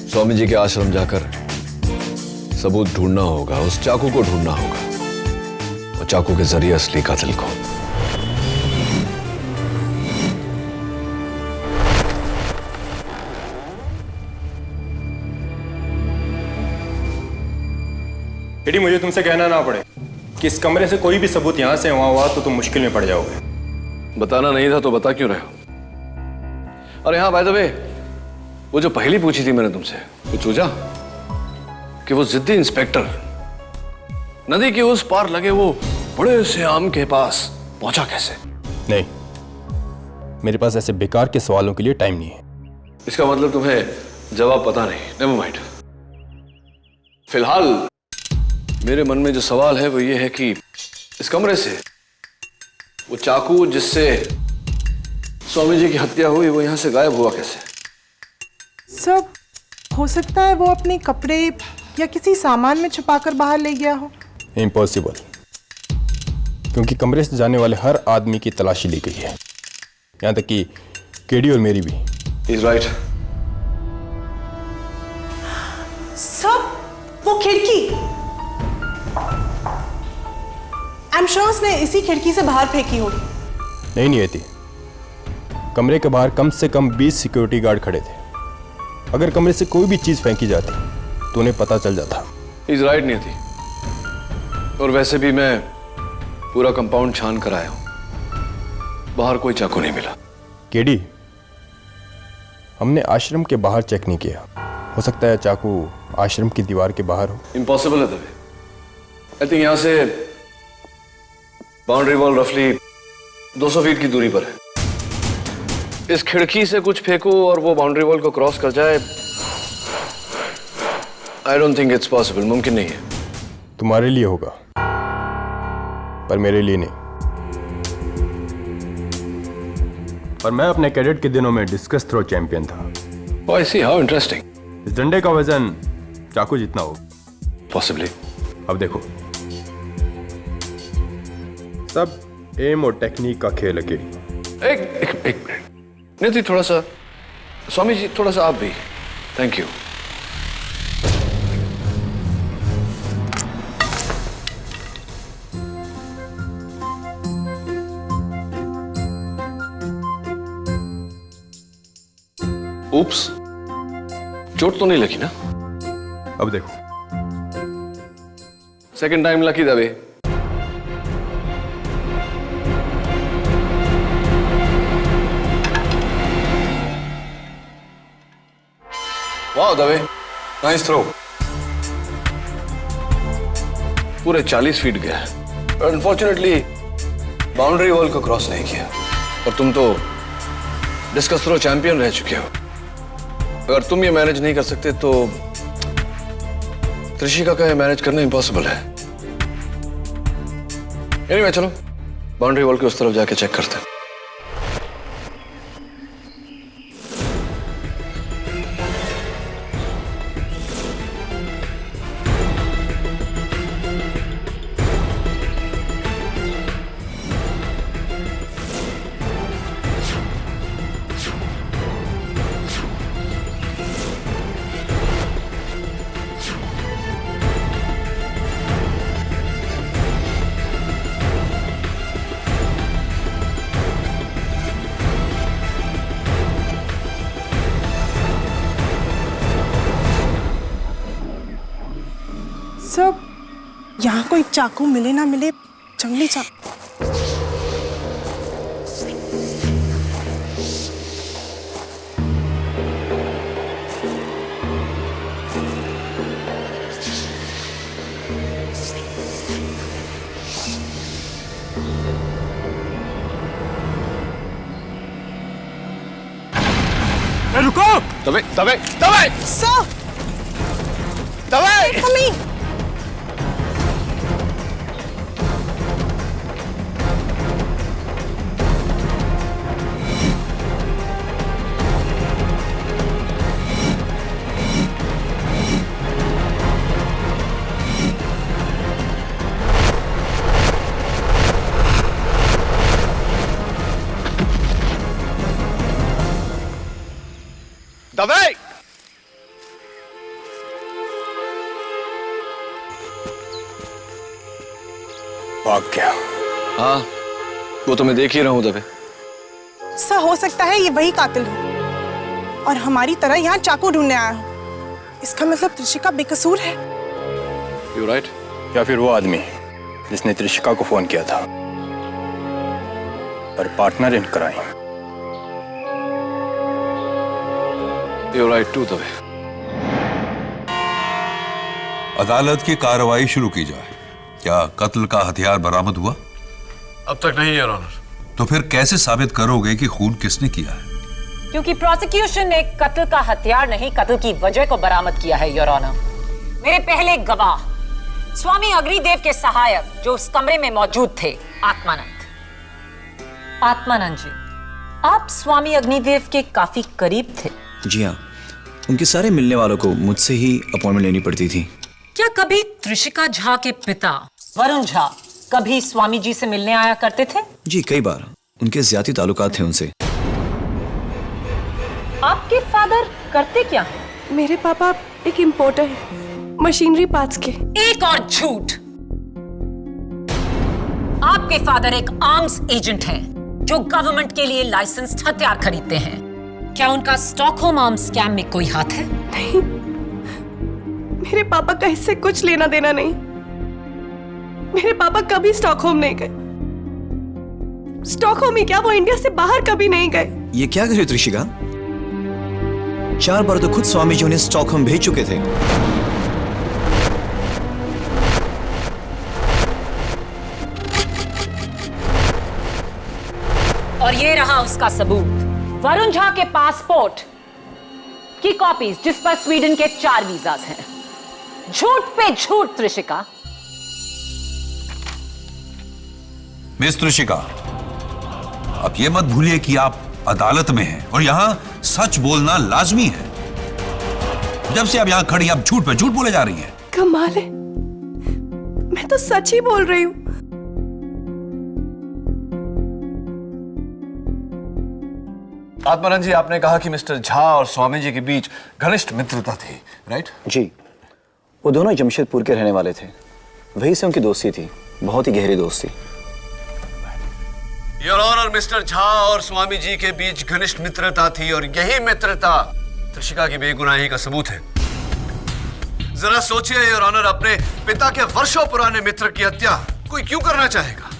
स्वामी जी के आश्रम जाकर सबूत ढूंढना होगा, उस चाकू को ढूंढना होगा, और चाकू के जरिए असली कातिल को।
एडी, मुझे तुमसे कहना ना पड़े कि इस कमरे से कोई भी सबूत यहां से वहां हुआ तो तुम मुश्किल में पड़ जाओगे।
बताना नहीं था तो बता क्यों रहे हो? और यहां बाय द वे, वो जो पहली पूछी थी मैंने तुमसे, कुछ सोचा कि वो जिद्दी इंस्पेक्टर नदी के उस पार लगे वो बड़े से आम के पास पहुंचा कैसे?
नहीं, मेरे पास ऐसे बेकार के सवालों के लिए टाइम नहीं है।
इसका मतलब तुम्हें जवाब पता नहीं। Never mind. फिलहाल मेरे मन में जो सवाल है वो ये है कि इस कमरे से वो चाकू जिससे स्वामी जी की हत्या हुई वो यहां से गायब हुआ कैसे?
सर, हो सकता है वो अपने कपड़े या किसी सामान में छुपाकर बाहर ले गया हो।
इम्पॉसिबल, क्योंकि कमरे से जाने वाले हर आदमी की तलाशी ली गई है, यहां तक कि केडी और मेरी भी।
He's right.
सर, वो खिड़की, आई एम श्योर उसने इसी खिड़की से बाहर फेंकी होगी।
नहीं थी। कमरे के बाहर कम से कम 20 सिक्योरिटी गार्ड खड़े थे। अगर कमरे से कोई भी चीज फेंकी जाती तो उन्हें पता चल जाता।
He's right, नहीं थी। और वैसे भी मैं पूरा कंपाउंड छान कर आया हूं, बाहर कोई चाकू नहीं मिला।
केडी, हमने आश्रम के बाहर चेक नहीं किया, हो सकता है चाकू आश्रम की दीवार के बाहर हो।
इम्पॉसिबल है दबे। आई थिंक यहां से बाउंड्री वॉल रफली 200 फीट की दूरी पर है। इस खिड़की से कुछ फेंको और वो बाउंड्री वॉल को क्रॉस कर जाए, I don't think it's possible. मुमकिन नहीं है।
तुम्हारे लिए होगा, पर मेरे लिए नहीं। और मैं अपने कैडेट के दिनों में डिस्कस थ्रो चैंपियन था।
Oh, I see, how interesting.
इस डंडे का वजन चाकू जितना हो।
Possibly.
अब देखो, सब एम और टेक्निक का खेल है केडी।
एक मिनट। नहीं, थोड़ा सा स्वामी जी, थोड़ा सा आप भी। Thank you. Oops, चोट तो नहीं लगी ना?
अब देखो,
सेकंड टाइम लकी दबे। वाह दबे, नाइस थ्रो। पूरे 40 फीट गया, पर अनफॉर्चुनेटली बाउंड्री वॉल को क्रॉस नहीं किया। और तुम तो डिस्कस थ्रो चैंपियन रह चुके हो। अगर तुम ये मैनेज नहीं कर सकते तो त्रिशिका का ये मैनेज करना इम्पॉसिबल है। एनीवे, चलो बाउंड्री वॉल के उस तरफ जाके चेक करते हैं।
सर, यहाँ कोई चाकू मिले ना मिले, जंगली चाकू।
रुको!
दबे दबे दबे!
सर,
दबे!
कमी।
दबे!
भाग गया।
हाँ, वो तो मैं देख ही रहा हूँ दबे।
सर, हो सकता है ये वही कातिल हो और हमारी तरह यहाँ चाकू ढूंढने आया हो। इसका मतलब त्रिशिका बेकसूर है।
You're right.
या फिर वो आदमी जिसने त्रिशिका को फोन किया था, पर partner in crime.
You're right too दबे।
अदालत की कार्रवाई शुरू की जाए। क्या कत्ल का हथियार बरामद हुआ?
अब तक नहीं, योर ऑनर।
तो फिर कैसे साबित करोगे कि खून किसने किया है?
क्योंकि प्रोसिक्यूशन ने कत्ल का हथियार नहीं, कत्ल की वजह को बरामद किया है, योर ऑनर। मेरे पहले गवाह स्वामी अग्निदेव के सहायक जो उस कमरे में मौजूद थे, आत्मानंद जी, आप स्वामी अग्निदेव के काफी करीब थे।
जी हाँ, उनके सारे मिलने वालों को मुझसे ही अपॉइंटमेंट लेनी पड़ती थी।
क्या कभी त्रिशिका झा के पिता वरुण झा कभी स्वामी जी से मिलने आया करते थे?
जी, कई बार। उनके ज्यादा ताल्लुकात थे उनसे।
आपके फादर करते क्या?
मेरे पापा एक इंपोर्टर है, मशीनरी पार्ट्स के।
एक और झूठ। आपके फादर एक आर्म्स एजेंट हैं जो गवर्नमेंट के लिए लाइसेंस्ड हथियार खरीदते हैं। क्या उनका स्टॉकहोम आर्म्स स्कैम में कोई हाथ है?
नहीं, मेरे पापा का इससे कुछ लेना देना नहीं। मेरे पापा कभी स्टॉकहोम नहीं गए। स्टॉकहोम ही क्या, वो इंडिया से बाहर कभी नहीं गए।
ये क्या कर रही हो त्रिशिका? 4 बार तो खुद स्वामी जी उन्हें स्टॉकहोम भेज चुके थे।
और ये रहा उसका सबूत, वरुण झा के पासपोर्ट की कॉपीज जिस पर स्वीडन के 4 वीजाज हैं। झूठ पे झूठ त्रिशिका।
मिस त्रिशिका, अब ये मत भूलिए कि आप अदालत में हैं और यहां सच बोलना लाजमी है। जब से आप यहां खड़ी आप झूठ पे झूठ बोले जा रही हैं।
कमाल है, मैं तो सच ही बोल रही हूँ।
आत्मानंद जी, आपने कहा कि मिस्टर झा और स्वामी जी के बीच घनिष्ठ मित्रता थी, राइट?
जी, वो दोनों जमशेदपुर के रहने वाले थे। वहीं से उनकी दोस्ती थी, बहुत ही गहरी दोस्ती।
योर ऑनर, मिस्टर झा और स्वामी जी के बीच घनिष्ठ मित्रता थी और यही मित्रता त्रिशिका की बेगुनाही का सबूत है। जरा सोचिए योर ऑनर, अपने पिता के वर्षों पुराने मित्र की हत्या कोई क्यों करना चाहेगा?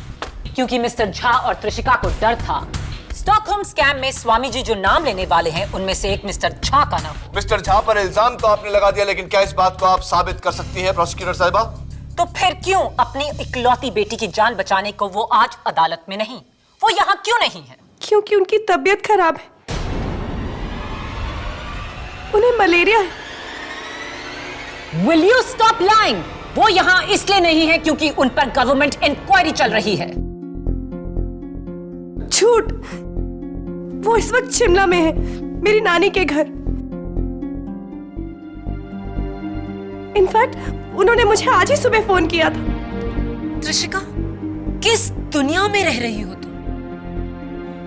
क्योंकि मिस्टर झा और त्रिशिका को डर था स्टॉकहोम स्कैम में स्वामी जी जो नाम लेने वाले हैं उनमें से एक मिस्टर झा का नाम।
मिस्टर झा पर इल्जाम तो आपने लगा दिया, लेकिन क्या इस बात को आप साबित कर सकती हैं प्रोसिक्यूटर साहिबा?
तो फिर क्यों अपनी इकलौती बेटी की जान बचाने को वो आज अदालत में नहीं, वो यहाँ क्यों नहीं है?
क्योंकि उनकी तबीयत खराब है, उन्हें मलेरिया है।
Will you stop lying? वो यहाँ इसलिए नहीं है क्योंकि उन पर गवर्नमेंट इंक्वायरी चल रही है।
झूठ, वो इस वक्त शिमला में है, मेरी नानी के घर। इनफैक्ट उन्होंने मुझे आज ही सुबह फोन किया था।
त्रिशिका, किस दुनिया में रह रही हो तुम?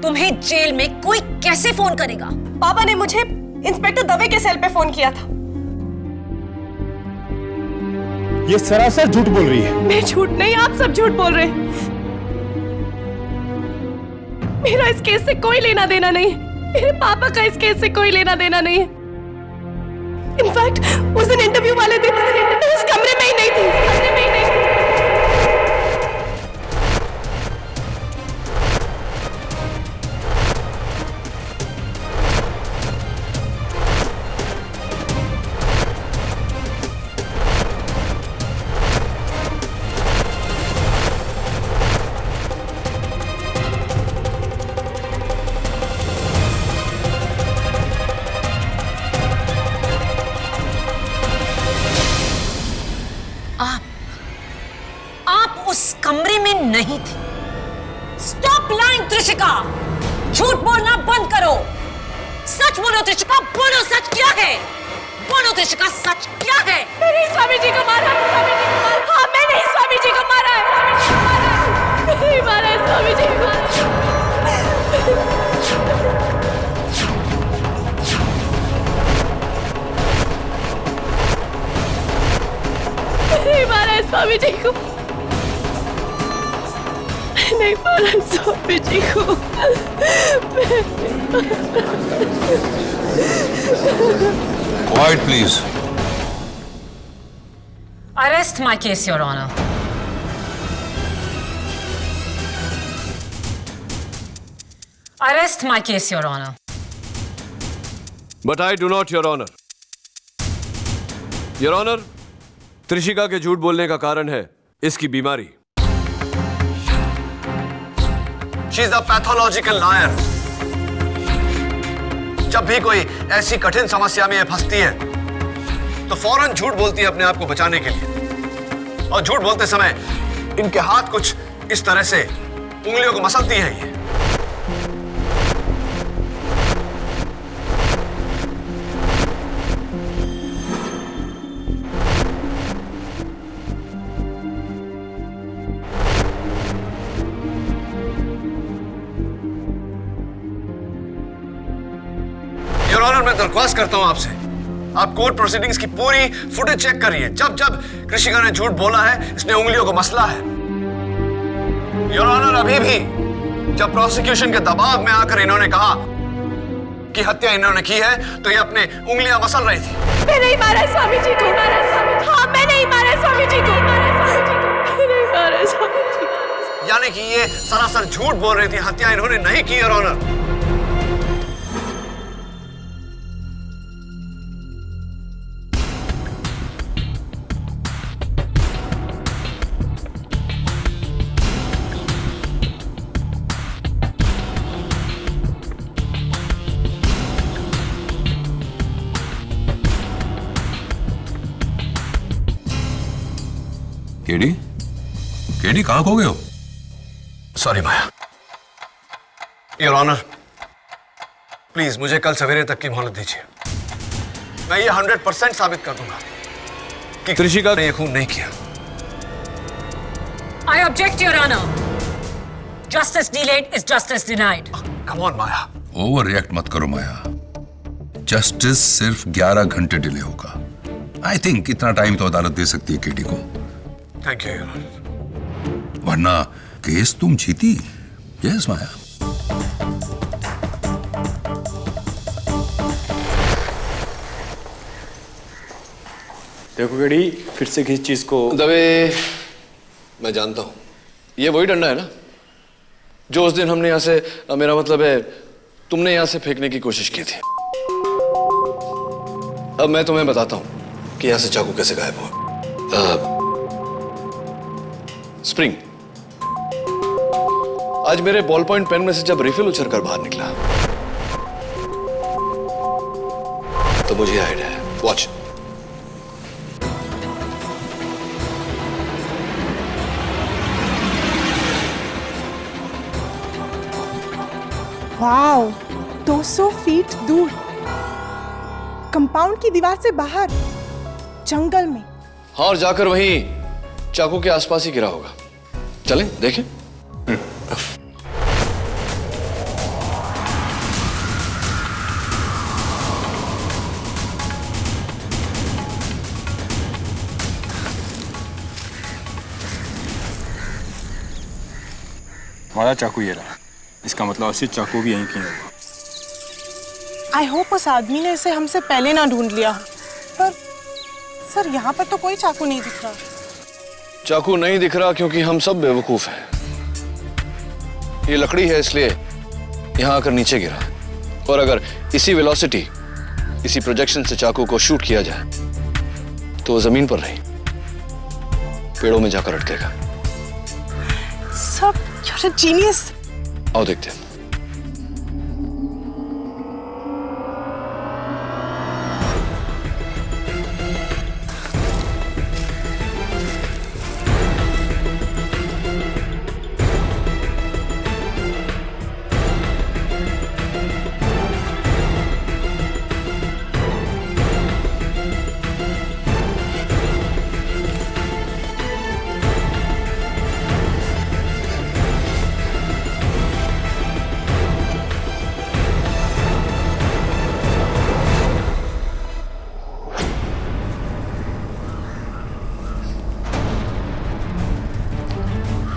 तुम्हें जेल में कोई कैसे फोन करेगा?
पापा ने मुझे इंस्पेक्टर दवे के सेल पे फोन किया था।
ये सरासर झूठ बोल रही है।
मैं झूठ नहीं, आप सब झूठ बोल रहे हैं। मेरा इस केस से कोई लेना देना नहीं है। मेरे पापा का इस केस से कोई लेना देना नहीं है। इनफैक्ट उस दिन इंटरव्यू वाले दिन उस कमरे में ही नहीं थी।
आप उस कमरे में नहीं थे। स्टॉप लाइंग त्रिशिका, झूठ बोलना बंद करो। सच बोलो त्रिशिका, बोलो सच क्या है? बोलो त्रिशिका, सच क्या है?
मैंने स्वामी जी को मारा। हाँ, मैंने स्वामी जी को मारा है। नहीं मारा है स्वामी जी को। नहीं मारा है स्वामी जी को। नहीं मारा स्वामी जी को।
Quite please.
Arrest my case, Your Honor. Arrest my case, Your Honor.
But I do not, your honour. Your honour, Trishika के झूठ बोलने का कारण है इसकी बीमारी। She is a pathological liar. जब भी कोई ऐसी कठिन समस्या में फंसती है तो फौरन झूठ बोलती है अपने आप को बचाने के लिए। और झूठ बोलते समय इनके हाथ कुछ इस तरह से उंगलियों को मसलती है ये। योर ऑनर, मैं दरख्वास्त करता हूं आपसे, आप कोर्ट प्रोसीडिंग्स की पूरी फुटेज चेक करिए। जब जब कृषिका ने झूठ बोला है, इसने उंगलियों को मसला है। योर ऑनर, अभी भी जब प्रोसिक्यूशन के दबाव में आकर इन्होंने कहा कि हत्या इन्होंने की है, तो ये अपने उंगलियां मसल रही थी।
मैं नहीं मारा स्वामी जी को। हाँ, मैं नहीं मारा स्वामी जी को। मैं नहीं मारा स्वामी जी को।
यानी कि ये सरासर झूठ बोल रही थी, हत्या इन्होंने नहीं की। योर ऑनर,
केडी, केडी कहां खो गए हो?
Sorry Maya. Your honour, please मुझे कल सवेरे तक की मोहलत दीजिए। मैं ये 100% साबित कर दूंगा कि कृषिका ने ये खून नहीं किया।
I object, Your Honor. Justice delayed is justice denied.
Come on, Maya.
Over react मत करो माया। जस्टिस सिर्फ 11 घंटे डिले होगा। आई थिंक इतना टाइम तो अदालत दे सकती है केडी को।
Thank you your honour.
वरना केस तुम जीती। यस माया।
देखो केडी, फिर से किस चीज को
दबे, मैं जानता हूं ये वही डंडा है ना जो उस दिन हमने यहां से, मेरा मतलब है तुमने यहां से फेंकने की कोशिश की थी। अब मैं तुम्हें बताता हूं कि यहां से चाकू कैसे गायब हुआ। स्प्रिंग, आज मेरे बॉल पॉइंट पेन में से जब रिफिल उछलकर बाहर निकला तो मुझे आइडिया है। वॉच।
वाओ, 200 फीट दूर, कंपाउंड की दीवार से बाहर, जंगल में।
हाँ, और जाकर वहीं चाकू के आसपास ही गिरा होगा। चलें देखें।
हमारा चाकू ये रहा। इसका मतलब असली चाकू भी यहीं कहीं होगा।
आई होप उस आदमी ने इसे हमसे पहले ना ढूंढ लिया। सर यहाँ पर तो कोई चाकू नहीं दिख रहा।
चाकू नहीं दिख रहा क्योंकि हम सब बेवकूफ हैं। ये लकड़ी है इसलिए यहां आकर नीचे गिरा, और अगर इसी वेलोसिटी, इसी प्रोजेक्शन से चाकू को शूट किया जाए तो वो जमीन पर नहीं, पेड़ों में जाकर अटकेगा।
Sir, you're a genius।
आओ देखते हैं।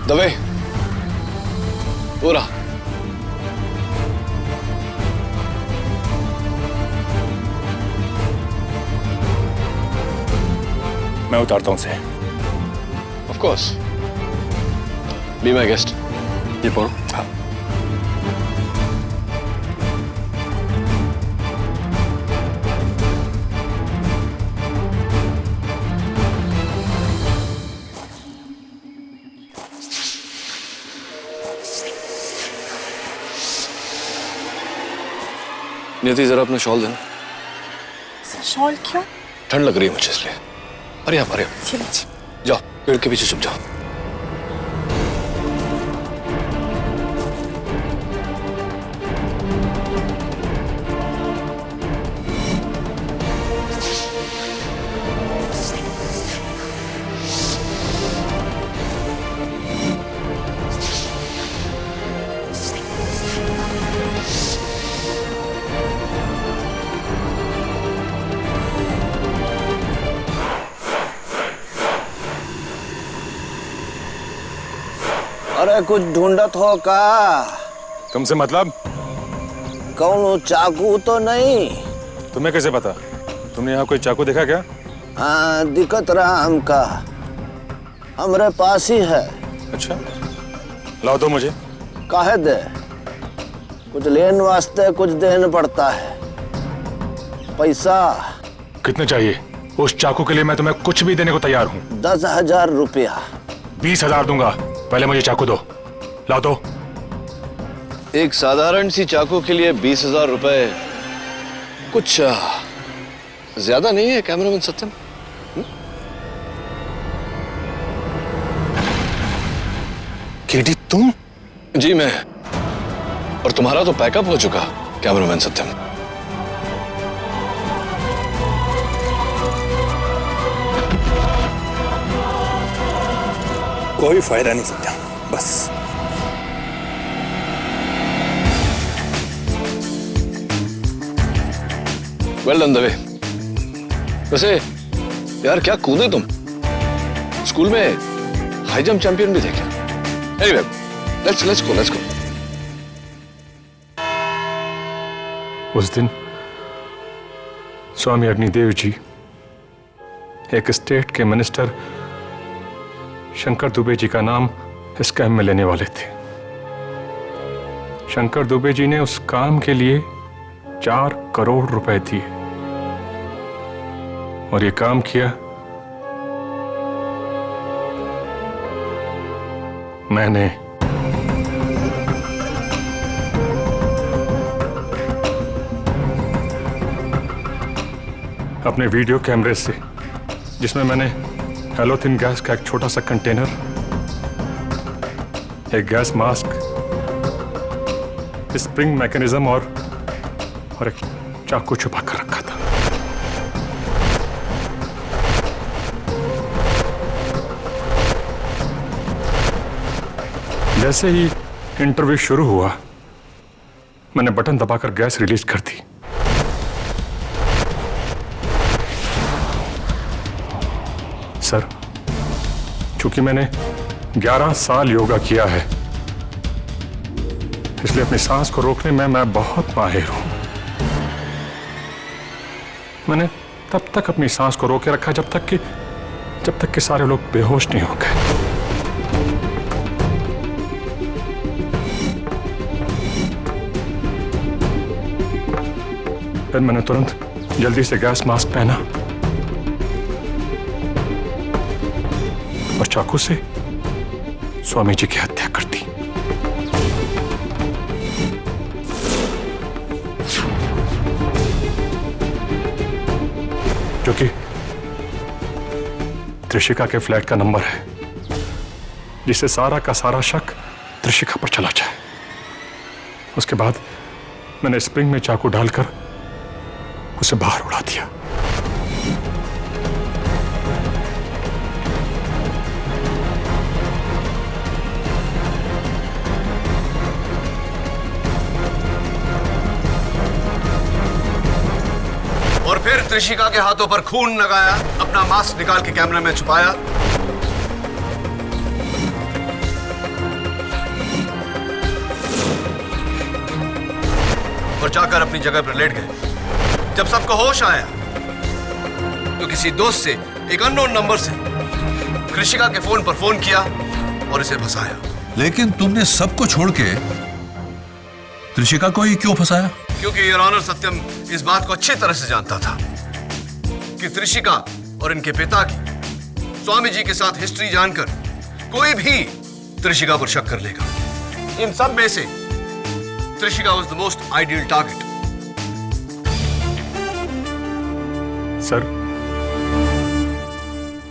दवे, पूरा
मैं उतारता हूं उसे।
Of course, be my guest. ये पढ़ो। हाँ। नियति, जरा अपना शॉल देना।
शॉल क्यों?
ठंड लग रही है मुझे इसलिए। अरे आप, जाओ पेड़ के पीछे छुप जाओ।
अरे कुछ ढूंढत हो का?
तुमसे मतलब?
कौन चाकू तो नहीं?
तुम्हें कैसे पता? तुमने यहाँ कोई चाकू देखा क्या?
हाँ, दिक्कत रहा हमका, हमरे पास ही है।
अच्छा, लाओ दो मुझे।
काहे दे? कुछ लेन वास्ते कुछ देना पड़ता है। पैसा
कितने चाहिए? उस चाकू के लिए मैं तुम्हें कुछ भी देने को तैयार हूँ।
10,000 रुपया।
20,000 दूंगा, पहले मुझे चाकू दो। लाओ दो।
एक साधारण सी चाकू के लिए 20,000 रुपए कुछ ज्यादा नहीं है कैमरामैन सत्यम?
केडी तुम?
जी मैं। और तुम्हारा तो पैकअप हो चुका कैमरामैन सत्यम।
कोई फायदा नहीं सत्या, बस।
Well done Dave. वैसे यार क्या कूदे तुम, स्कूल में हाई जंप चैंपियन भी थे क्या? Anyway, let's go.
उस दिन स्वामी अग्निदेव जी एक स्टेट के मिनिस्टर शंकर दुबे जी का नाम इस काम में लेने वाले थे। शंकर दुबे जी ने उस काम के लिए 4 करोड़ रुपए दिए और ये काम किया मैंने। अपने वीडियो कैमरे से, जिसमें मैंने हेलोथिन गैस का एक छोटा सा कंटेनर, एक गैस मास्क, स्प्रिंग मैकेनिज्म और एक चाकू छुपा कर रखा था। जैसे ही इंटरव्यू शुरू हुआ, मैंने बटन दबाकर गैस रिलीज कर दी। सर, चूंकि मैंने 11 साल योगा किया है, इसलिए अपनी सांस को रोकने में मैं बहुत माहिर हूं। मैंने तब तक अपनी सांस को रोके रखा जब तक कि सारे लोग बेहोश नहीं हो गए। फिर मैंने तुरंत जल्दी से गैस मास्क पहना और चाकू से स्वामी जी की हत्या कर दी। जो कि त्रिशिका के फ्लैट का नंबर है, जिससे सारा का सारा शक त्रिशिका पर चला जाए। उसके बाद मैंने स्प्रिंग में चाकू डालकर उसे बाहर उड़ा दिया।
और फिर त्रिशिका के हाथों पर खून लगाया, अपना मास्क निकाल के कैमरे में छुपाया और जाकर अपनी जगह पर लेट गए। जब सबको होश आया तो किसी दोस्त से एक अननोन नंबर से त्रिशिका के फोन पर फोन किया और इसे फंसाया।
लेकिन तुमने सबको छोड़ के त्रिशिका को ही क्यों फंसाया?
क्योंकि योर ऑनर सत्यम इस बात को अच्छी तरह से जानता था कि त्रिशिका और इनके पिता की स्वामी जी के साथ हिस्ट्री जानकर कोई भी त्रिशिका पर शक कर लेगा। इन सब में से Trishika was the most ideal target.
Sir,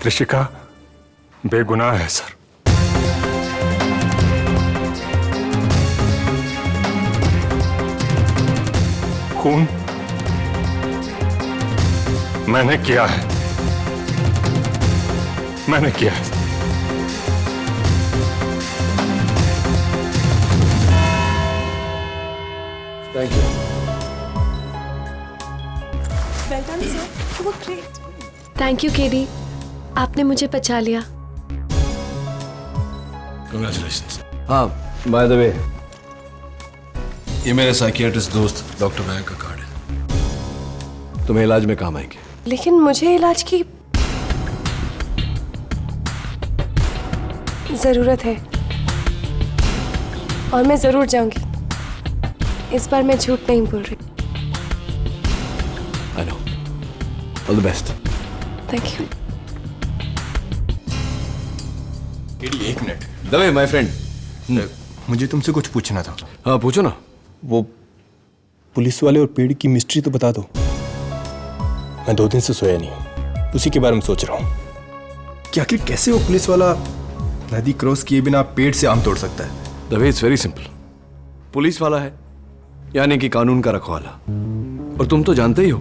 Trishika बेगुनाह है सर। खून मैंने किया है, मैंने किया है।
Thank you.
Well done sir, you were great. Thank you KD, आपने मुझे बचा लिया।
Congratulations.
हाँ, बाय द वे
ये मेरे साइकियाट्रिस्ट दोस्त डॉक्टर मयंक का कार्ड है।
तुम्हें इलाज में काम आएंगे।
लेकिन मुझे इलाज की जरूरत है और मैं जरूर जाऊंगी। इस बार मैं झूठ नहीं बोल रही।
I know. All the best.
Thank you.
एक मिनट।
दवे माय फ्रेंड,
मुझे तुमसे कुछ पूछना था।
हाँ पूछो ना।
वो पुलिस वाले और पेड़ की मिस्ट्री तो बता दो। मैं 2 दिन से सोया नहीं हूँ, उसी के बारे में सोच रहा हूँ कि आखिर कैसे वो पुलिस वाला नदी क्रॉस किए बिना पेड़ से आम तोड़ सकता है।
Dave it's very simple. Police वाला है यानी कि कानून का रखवाला, और तुम तो जानते ही हो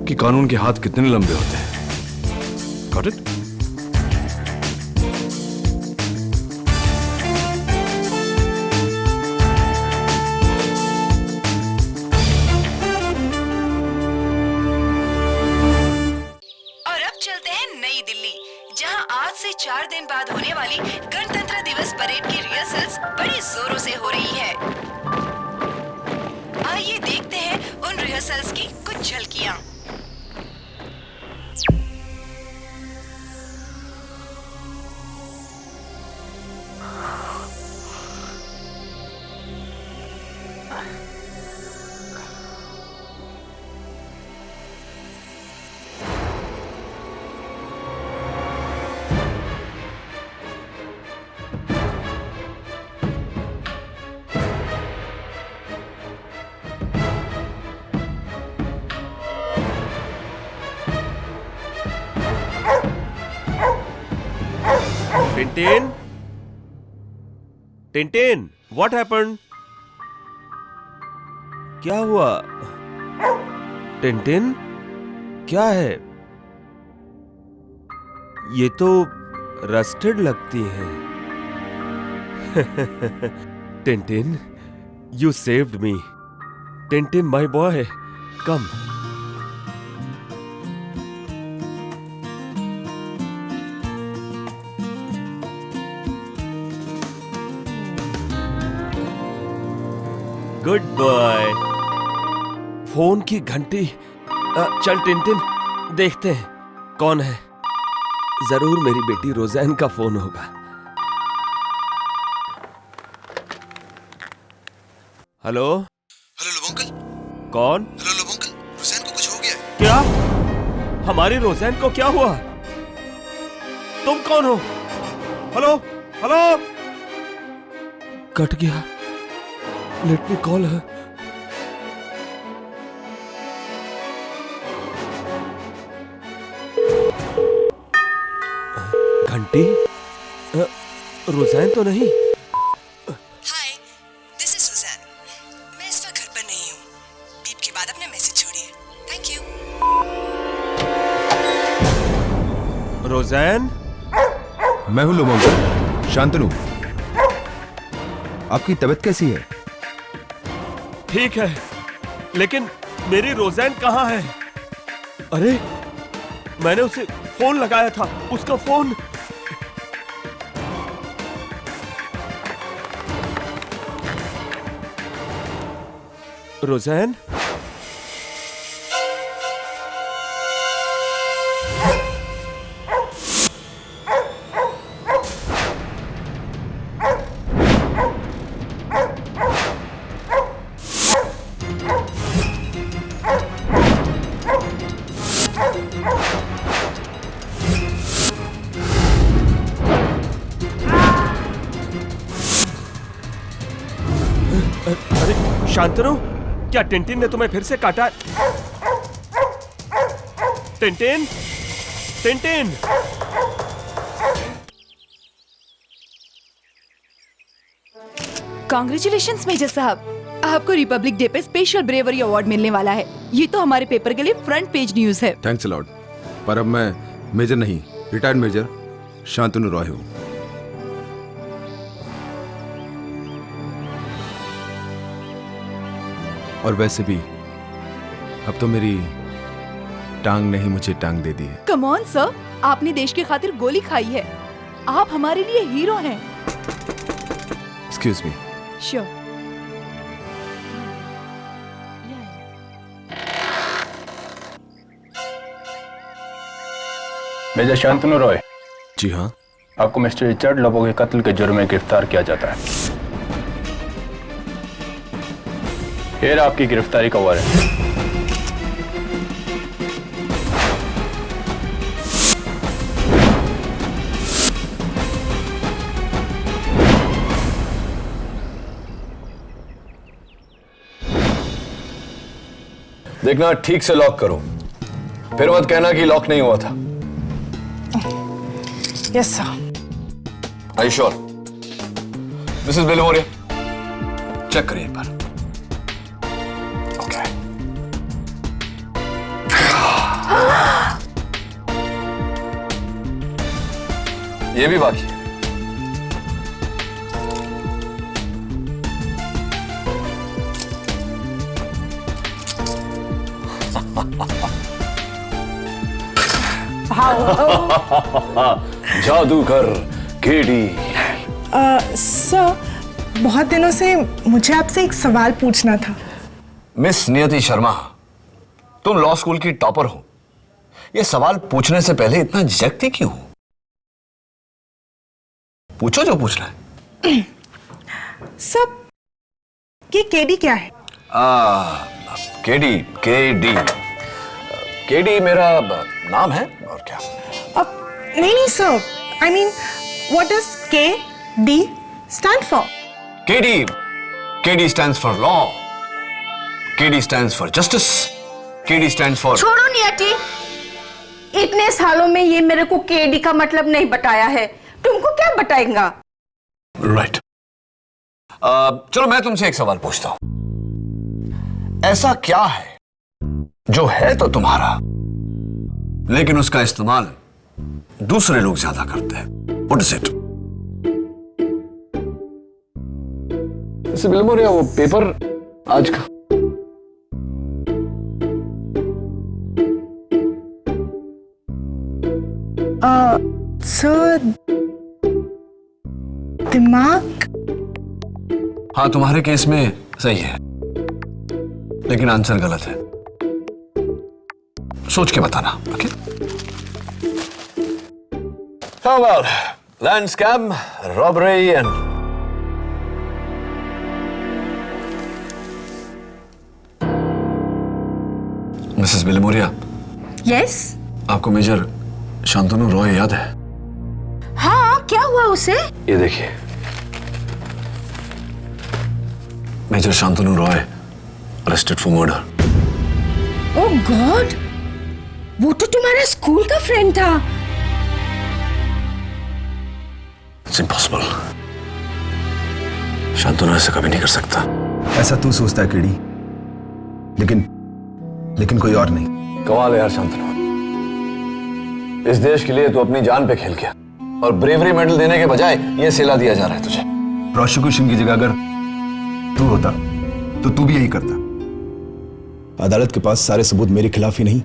कि कानून के हाथ कितने लंबे होते हैं। Got it?
जहां आज से 4 दिन बाद होने वाली गणतंत्र दिवस परेड की रिहर्सल्स बड़े जोरों से हो रही है। आइए देखते हैं उन रिहर्सल्स की कुछ झलकियां।
Tintin, Tintin, what happened? क्या हुआ? टिंटिन, क्या है? ये तो रस्टेड लगती है। Tintin, you saved me. Tintin, my boy, come. Good boy. Phone की घंटी। चल टिंटिन, देखते हैं कौन है। जरूर मेरी बेटी रोज़ैन का फोन होगा। Hello
hello uncle.
कौन?
हेलो अंकल, रोज़ैन को कुछ हो गया है।
क्या? हमारी रोज़ैन को क्या हुआ? तुम कौन हो? Hello hello. कट गया। लेट मी कॉल है। घंटी? रोज़ैन तो नहीं।
हाय, दिस इज सुजैन। मैं इस वक्त घर पर नहीं हूँ। बीप के बाद अपना मैसेज छोड़िए। Thank you.
रोज़ैन?
मैं हूं लोमंगल, शांतनु। आपकी तबीयत कैसी है?
ठीक है, लेकिन मेरी रोज़ैन कहाँ है? अरे, मैंने उसे फोन लगाया था, उसका फोन। रोज़ैन? अरे शांतनु, क्या टिंटिन ने तुम्हें फिर से काटा? टिंटिन? टिंटिन?
कांग्रेचुलेशंस मेजर साहब, आपको रिपब्लिक डे पे स्पेशल ब्रेवरी अवार्ड मिलने वाला है। ये तो हमारे पेपर के लिए फ्रंट पेज न्यूज है।
थैंक्स अ लॉट, पर अब मैं मेजर नहीं, रिटायर्ड मेजर शांतनु रॉय हूँ। और वैसे भी अब तो मेरी टांग नहीं मुझे टांग दे दी है।
कम ऑन सर, आपने देश की खातिर गोली खाई है। आप हमारे लिए हीरो हैं।
Excuse me.
Sure.
Major Shantanu Roy.
जी हाँ।
आपको मिस्टर रिचर्ड लोबो के कत्ल के जुर्म में गिरफ्तार किया जाता है। ये आपकी गिरफ्तारी का वारंट।
देखना ठीक से लॉक करो, फिर मत कहना कि लॉक नहीं हुआ था।
Yes sir.
Are you sure? Mrs. Belmoria, check करिए एक बार। Okay. ये भी बाकी है। जादूगर केडी।
सर, बहुत दिनों से मुझे आपसे एक सवाल पूछना था।
मिस नियति शर्मा, तुम लॉ स्कूल की टॉपर हो, ये सवाल पूछने से पहले इतना झिझकती क्यों हो? पूछो जो पूछना है।
सर, ये केडी क्या है?
केडी केडी केडी मेरा नाम है, और क्या?
नहीं sir, I mean what does KD stand for?
KD stands for law. KD stands for justice. KD stands for...
छोड़ो नियति, इतने सालों में ये मेरे को केडी का मतलब नहीं बताया है, तुमको क्या बताएगा?
राइट। चलो मैं तुमसे एक सवाल पूछता हूं। ऐसा क्या है जो है तो तुम्हारा, लेकिन उसका इस्तेमाल दूसरे लोग ज्यादा करते हैं? What is it? इसे बिलमोरिया, वो पेपर आज का।
सर, दिमाग?
हाँ, तुम्हारे केस में सही है, लेकिन आंसर गलत है। सोच के बताना, okay? Oh well, land scam, robbery and Mrs Bilimoria.
Yes.
आपको मेजर शांतनु रॉय याद है?
हाँ, क्या हुआ उसे?
ये देखिए, major Shantanu Roy arrested for murder.
Oh God, वो तो तुम्हारा स्कूल का फ्रेंड था।
It's impossible. शांतनु ऐसा कभी नहीं कर सकता।
ऐसा तू सोचता है कीड़ी, लेकिन कोई और नहीं।
कमाल है यार शांतनु, इस देश के लिए तू अपनी जान पे खेल गया और ब्रेवरी मेडल देने के बजाय ये सिला दिया जा रहा है तुझे।
प्रोसिक्यूशन की जगह अगर तू होता तो तू भी यही करता। अदालत के पास सारे सबूत मेरे खिलाफ ही नहीं,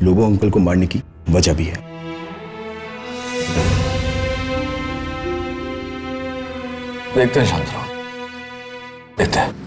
लोबो अंकल को मारने की वजह भी है।
देखते हैं शांतनु, देखते हैं।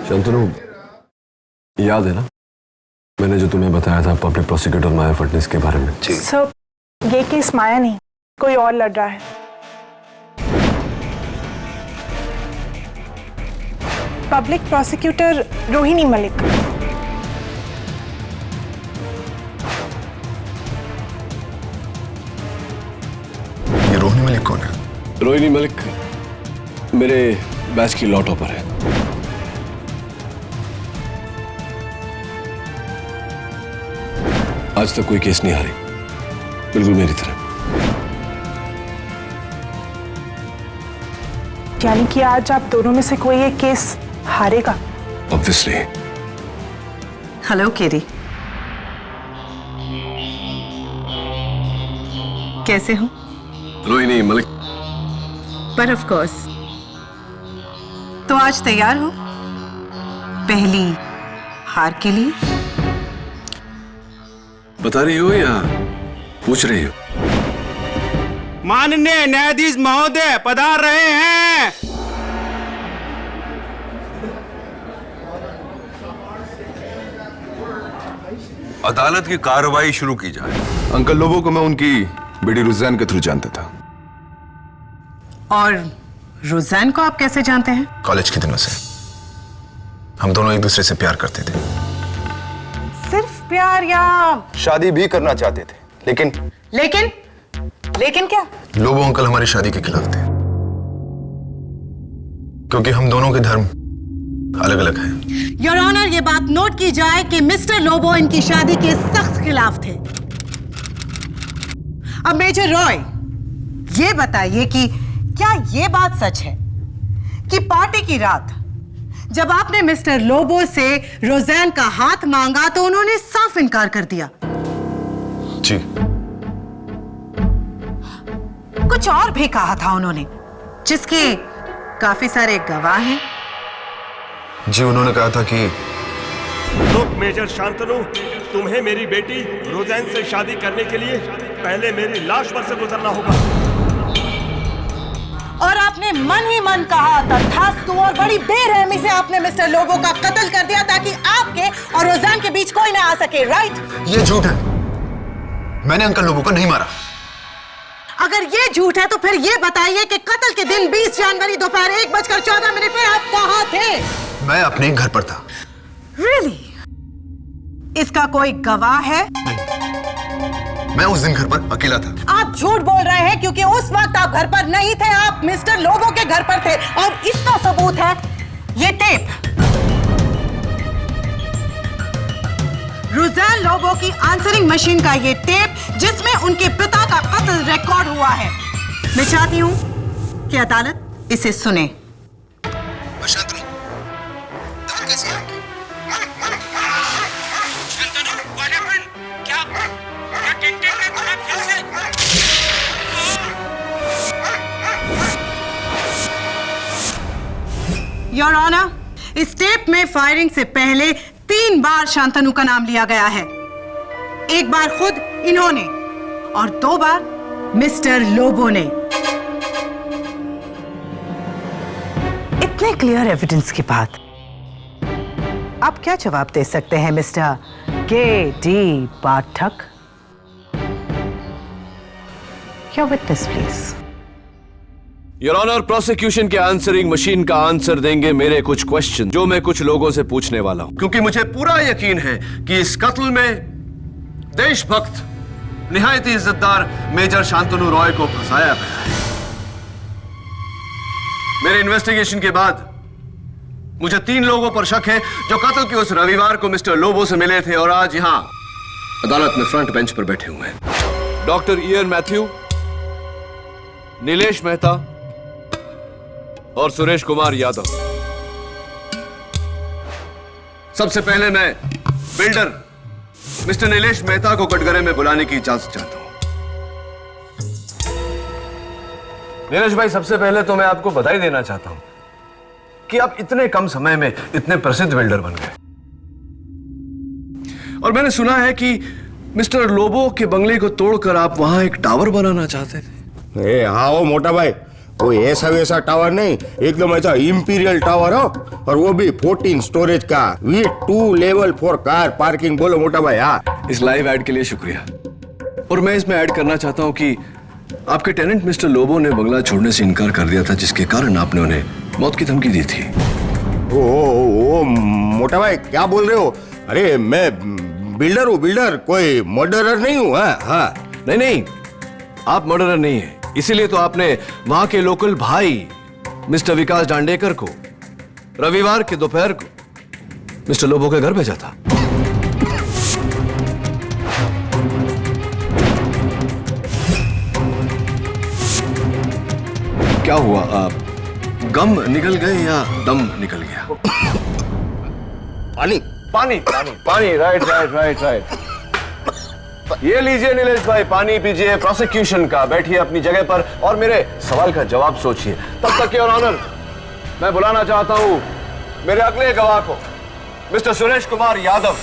शांतनु, याद है ना मैंने जो तुम्हें बताया था पब्लिक प्रोसिक्यूटर माया फडणवीस के बारे में?
सर, ये केस माया नहीं, कोई और लड़ रहा है। Public prosecutor Rohini Malik.
ये रोहिणी मलिक कौन है? रोहिणी मलिक मेरे बैच की लॉ टॉपर है। आज तक कोई केस नहीं हारी, बिल्कुल मेरी तरह।
यानी कि आज आप दोनों में से कोई एक केस हारेगा?
ऑब्वियसली।
हेलो केरी, कैसे हो?
रोहिणी मलिक।
पर ऑफ कोर्स। तो आज तैयार हो पहली हार के लिए?
बता रही हो या पूछ रही हो?
माननीय न्यायाधीश महोदय पधार रहे हैं।
अदालत की कार्रवाई शुरू की जाए।
अंकल लोबो को मैं उनकी बेटी रुझान के थ्रू जानता था।
और रुझान को आप कैसे जानते हैं?
कॉलेज के दिनों से हम दोनों एक दूसरे से प्यार करते थे।
सिर्फ प्यार या
शादी भी करना चाहते थे,
लेकिन क्या?
लोबो अंकल हमारी शादी के खिलाफ थे क्योंकि हम दोनों के धर्म अलग अलग हैं।
योर ऑनर, ये बात नोट की जाए कि मिस्टर लोबो इनकी शादी के सख्त खिलाफ थे। अब मेजर रॉय, ये बताइए कि क्या ये बात सच है कि पार्टी की रात जब आपने मिस्टर लोबो से रोज़ैन का हाथ मांगा तो उन्होंने साफ इनकार कर दिया?
जी।
कुछ और भी कहा था उन्होंने, जिसके काफी सारे गवाह हैं।
जी, उन्होंने कहा था कि
रुक मेजर शांतनु, तुम्हें मेरी बेटी रोज़ैन से शादी करने के लिए पहले मेरी लाश पर से गुजरना होगा।
और आपने मन ही मन कहा तथास्तु और बड़ी बेरहमी से आपने मिस्टर लोबो का कत्ल कर दिया ताकि आपके और रोज़ैन के बीच कोई ना आ सके, राइट?
ये झूठ है, मैंने अंकल लोबो को नहीं मारा।
अगर ये झूठ है तो फिर ये बताइए कि कत्ल के दिन 20 जनवरी दोपहर 1:14 पर आप कहाँ थे?
मैं अपने घर पर था।
Really? इसका कोई गवाह है?
मैं उस दिन घर पर अकेला था।
आप झूठ बोल रहे हैं क्योंकि उस वक्त आप घर पर नहीं थे, आप मिस्टर लोबो के घर पर थे। और इसका सबूत है ये टेप। रुज़ैन लोबो की आंसरिंग मशीन का ये टेप जिसमें उनके पिता का कत्ल रिकॉर्ड हुआ है। मैं चाहती हूं कि अदालत इसे सुने। योर ऑनर, इस टेप में फायरिंग से पहले 3 बार शांतनु का नाम लिया गया है। एक बार खुद इन्होंने और 2 बार मिस्टर लोबो ने। इतने क्लियर एविडेंस के बाद आप क्या जवाब दे सकते हैं mister KD. Pathak? Your witness please.
Your honour, prosecution के आंसरिंग मशीन का आंसर देंगे मेरे कुछ क्वेश्चन जो मैं कुछ लोगों से पूछने वाला हूं, क्योंकि मुझे पूरा यकीन है कि इस कत्ल में देशभक्त निहायत इज्जतदार मेजर शांतनु रॉय को फंसाया गया है। मेरे इन्वेस्टिगेशन के बाद मुझे 3 लोगों पर शक है जो कत्ल के उस रविवार को मिस्टर लोबो से मिले थे और आज यहां अदालत में फ्रंट बेंच पर बैठे हुए हैं। Doctor Ian Matthew, Nilesh Mehta और सुरेश कुमार यादव। सबसे पहले मैं बिल्डर मिस्टर नीलेश मेहता को कटघरे में बुलाने की इजाजत चाहता हूं। नीलेश भाई, सबसे पहले तो मैं आपको बधाई देना चाहता हूं कि आप इतने कम समय में इतने प्रसिद्ध बिल्डर बन गए। और मैंने सुना है कि मिस्टर लोबो के बंगले को तोड़कर आप वहां एक टावर बनाना चाहते थे।
हाँ वो मोटा भाई, वो ऐसा वैसा टावर नहीं, एकदम ऐसा इंपीरियल टावर हो, और वो भी 14 स्टोरेज का, with 2 level for car parking. बोलो मोटा भाई। हाँ,
इस लाइव ऐड के लिए शुक्रिया। और मैं इसमें ऐड करना चाहता हूं कि आपके टेनेंट मिस्टर लोबो ने बंगला छोड़ने से इनकार कर दिया था, जिसके कारण आपने उन्हें मौत की धमकी दी थी।
ओ मोटा भाई क्या बोल रहे हो? अरे मैं बिल्डर हूँ, बिल्डर, कोई मर्डरर नहीं हूँ। हाँ,
नहीं, आप मर्डरर नहीं है, इसीलिए तो आपने वहां के लोकल भाई मिस्टर विकास डांडेकर को रविवार के दोपहर को मिस्टर लोबो के घर भेजा था। क्या हुआ, आप गम निकल गए या दम निकल गया?
पानी
पानी पानी पानी, राइट। ये लीजिए नीलेश भाई, पानी पीजिए। प्रोसिक्यूशन का बैठिए अपनी जगह पर और मेरे सवाल का जवाब सोचिए। तब तक योर ऑनर, मैं बुलाना चाहता हूं मेरे अगले गवाह को, मिस्टर सुरेश कुमार यादव,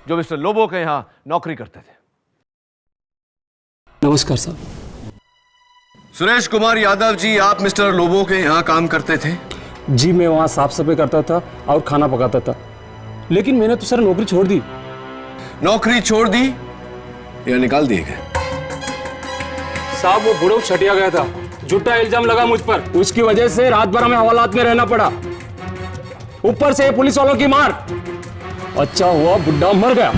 जो मिस्टर लोबो के यहां नौकरी करते थे।
नमस्कार साहब।
सुरेश कुमार यादव जी, आप मिस्टर लोबो के यहां काम करते थे?
जी, मैं वहां साफ सफाई करता था और खाना पकाता था, लेकिन मैंने तो सर नौकरी छोड़ दी।
नौकरी छोड़ दी या निकाल दिए गए?
साहब, वो बुढ़ऊ छटिया गया था, झूठा इल्जाम लगा मुझ पर, उसकी वजह से रात भर हमें हवालात में रहना पड़ा, ऊपर से पुलिस वालों की मार। अच्छा हुआ बुढ़ा मर गया।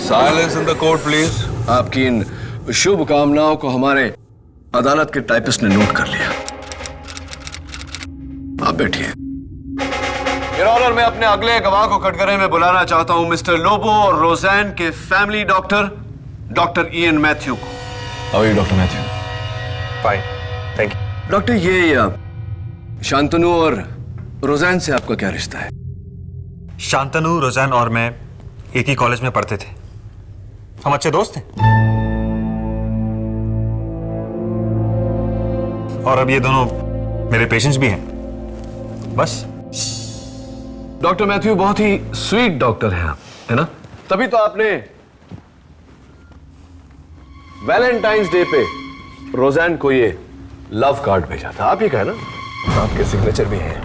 Silence in the court please. आपकी इन शुभ कामनाओं को हमारे अदालत के टाइपिस्ट ने नोट कर लिया। आप बैठिए। योर ऑनर, मैं अपने अगले गवाह को कटघरे में बुलाना चाहता हूं, मिस्टर लोबो और रोज़ैन के family doctor, doctor Ian Matthew को। How are you doctor Matthew?
Fine, thank you.
Doctor, ये शांतनु और रोज़ैन से आपका क्या रिश्ता है?
शांतनु, रोज़ैन और मैं एक ही कॉलेज में पढ़ते थे, हम अच्छे दोस्त थे। और अब ये दोनों मेरे पेशेंट्स भी हैं, बस।
डॉक्टर मैथ्यू बहुत ही स्वीट डॉक्टर हैं आप, है ना? तभी तो आपने वैलेंटाइंस डे पे रोज़ैन को ये लव कार्ड भेजा था। आप ही का है ना? आपके सिग्नेचर भी हैं।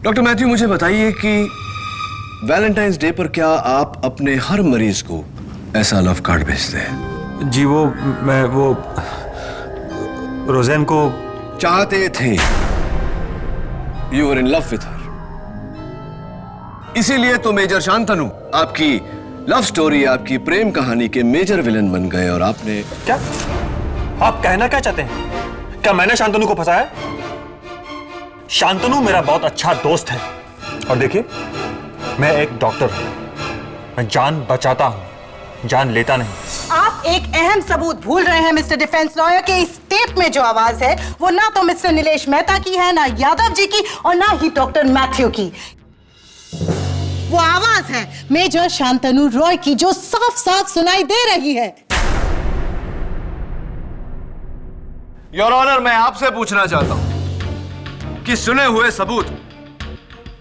डॉक्टर मैथ्यू, मुझे बताइए कि वैलेंटाइंस डे पर क्या आप अपने हर मरीज को ऐसा लव कार्ड भेजते हैं?
जी, मैं रोज़ैन को
चाहते थे। You were in love with her. इसीलिए तो मेजर शांतनु आपकी लव स्टोरी, आपकी प्रेम कहानी के मेजर विलन बन गए। और आपने
क्या? आप कहना क्या चाहते हैं? क्या मैंने शांतनु को फंसाया? शांतनु मेरा बहुत अच्छा दोस्त है, और देखिए, मैं एक डॉक्टर हूं, मैं जान बचाता हूं, जान लेता नहीं।
आप एक अहम सबूत भूल रहे हैं मिस्टर डिफेंस लॉयर के इस टेप में जो आवाज है वो ना तो मिस्टर नीलेश मेहता की है, ना यादव जी की, और ना ही डॉक्टर मैथ्यू की। वो आवाज है मेजर शांतनु रॉय की, जो साफ साफ सुनाई दे रही है।
योर ऑनर, मैं आपसे पूछना चाहता हूं कि सुने हुए सबूत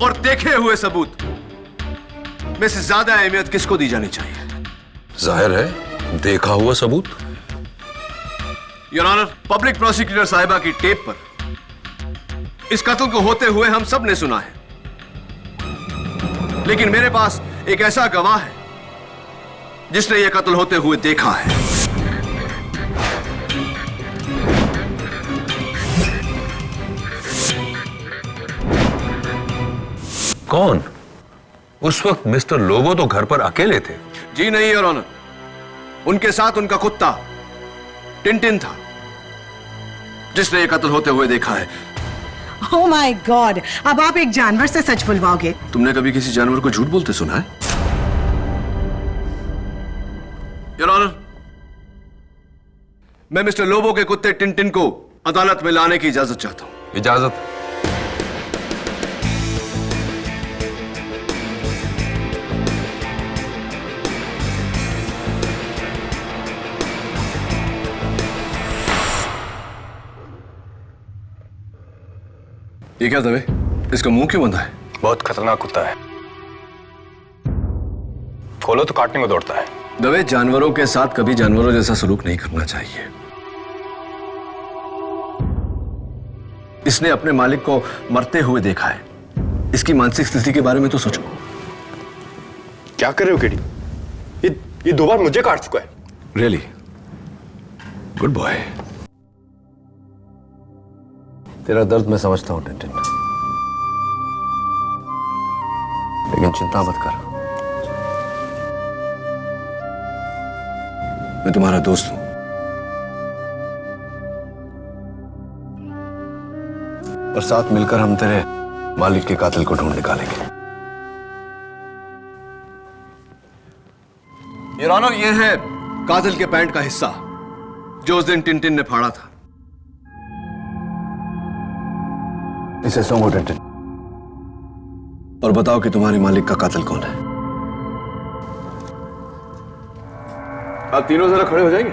और देखे हुए सबूत में से ज्यादा अहमियत किसको दी जानी चाहिए?
जाहिर है देखा हुआ सबूत।
योर ऑनर, पब्लिक प्रोसिक्यूटर साहिबा की टेप पर इस कत्ल को होते हुए हम सब ने सुना है, लेकिन मेरे पास एक ऐसा गवाह है जिसने यह कत्ल होते हुए देखा है।
कौन? उस वक्त मिस्टर लोबो तो घर पर अकेले थे।
जी नहीं योर ऑनर, उनके साथ उनका कुत्ता टिनटिन था, जिसने यह कत्ल होते हुए देखा है।
ओह माय गॉड, अब आप एक जानवर से सच बुलवाओगे?
तुमने कभी किसी जानवर को झूठ बोलते सुना है? योर ऑनर, मैं मिस्टर लोबो के कुत्ते टिनटिन को अदालत में लाने की इजाजत चाहता हूं।
इजाजत?
ये क्या दवे? इसका मुंह क्यों बंधा है?
बहुत खतरनाक कुत्ता है, खोलो तो काटने को दौड़ता है।
दवे, जानवरों के साथ कभी जानवरों जैसा सलूक नहीं करना चाहिए। इसने अपने मालिक को मरते हुए देखा है। इसकी मानसिक स्थिति के बारे में तो सोचो।
क्या कर रहे हो केडी? ये 2 बार मुझे काट चुका है।
Really good boy. तेरा दर्द मैं समझता हूं टिनटिन, लेकिन चिंता मत कर,
मैं तुम्हारा दोस्त हूं।
और साथ मिलकर हम तेरे मालिक के कातिल को ढूंढ निकालेंगे।
योर ऑनर, यह है कातिल के पैंट का हिस्सा जो उस दिन टिनटिन ने फाड़ा था।
इसे सोंगो टिनटिन,
और बताओ कि तुम्हारे मालिक का कातिल कौन है। आप तीनों जरा खड़े हो जाएंगे?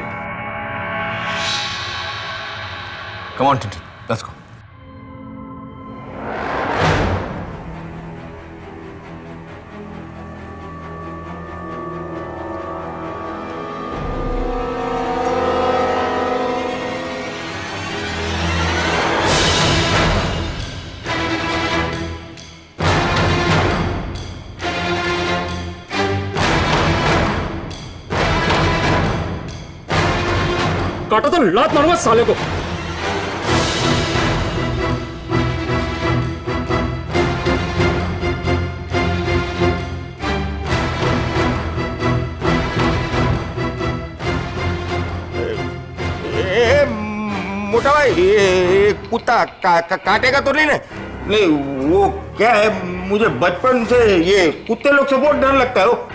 Come on Tintin, let's go.
काटो तो लात मारूंगा साले को।
मोटा भाई, ये कुत्ता काटेगा तो नहीं ना? नहीं, वो क्या है, मुझे बचपन से ये कुत्ते लोग से बहुत डर लगता है।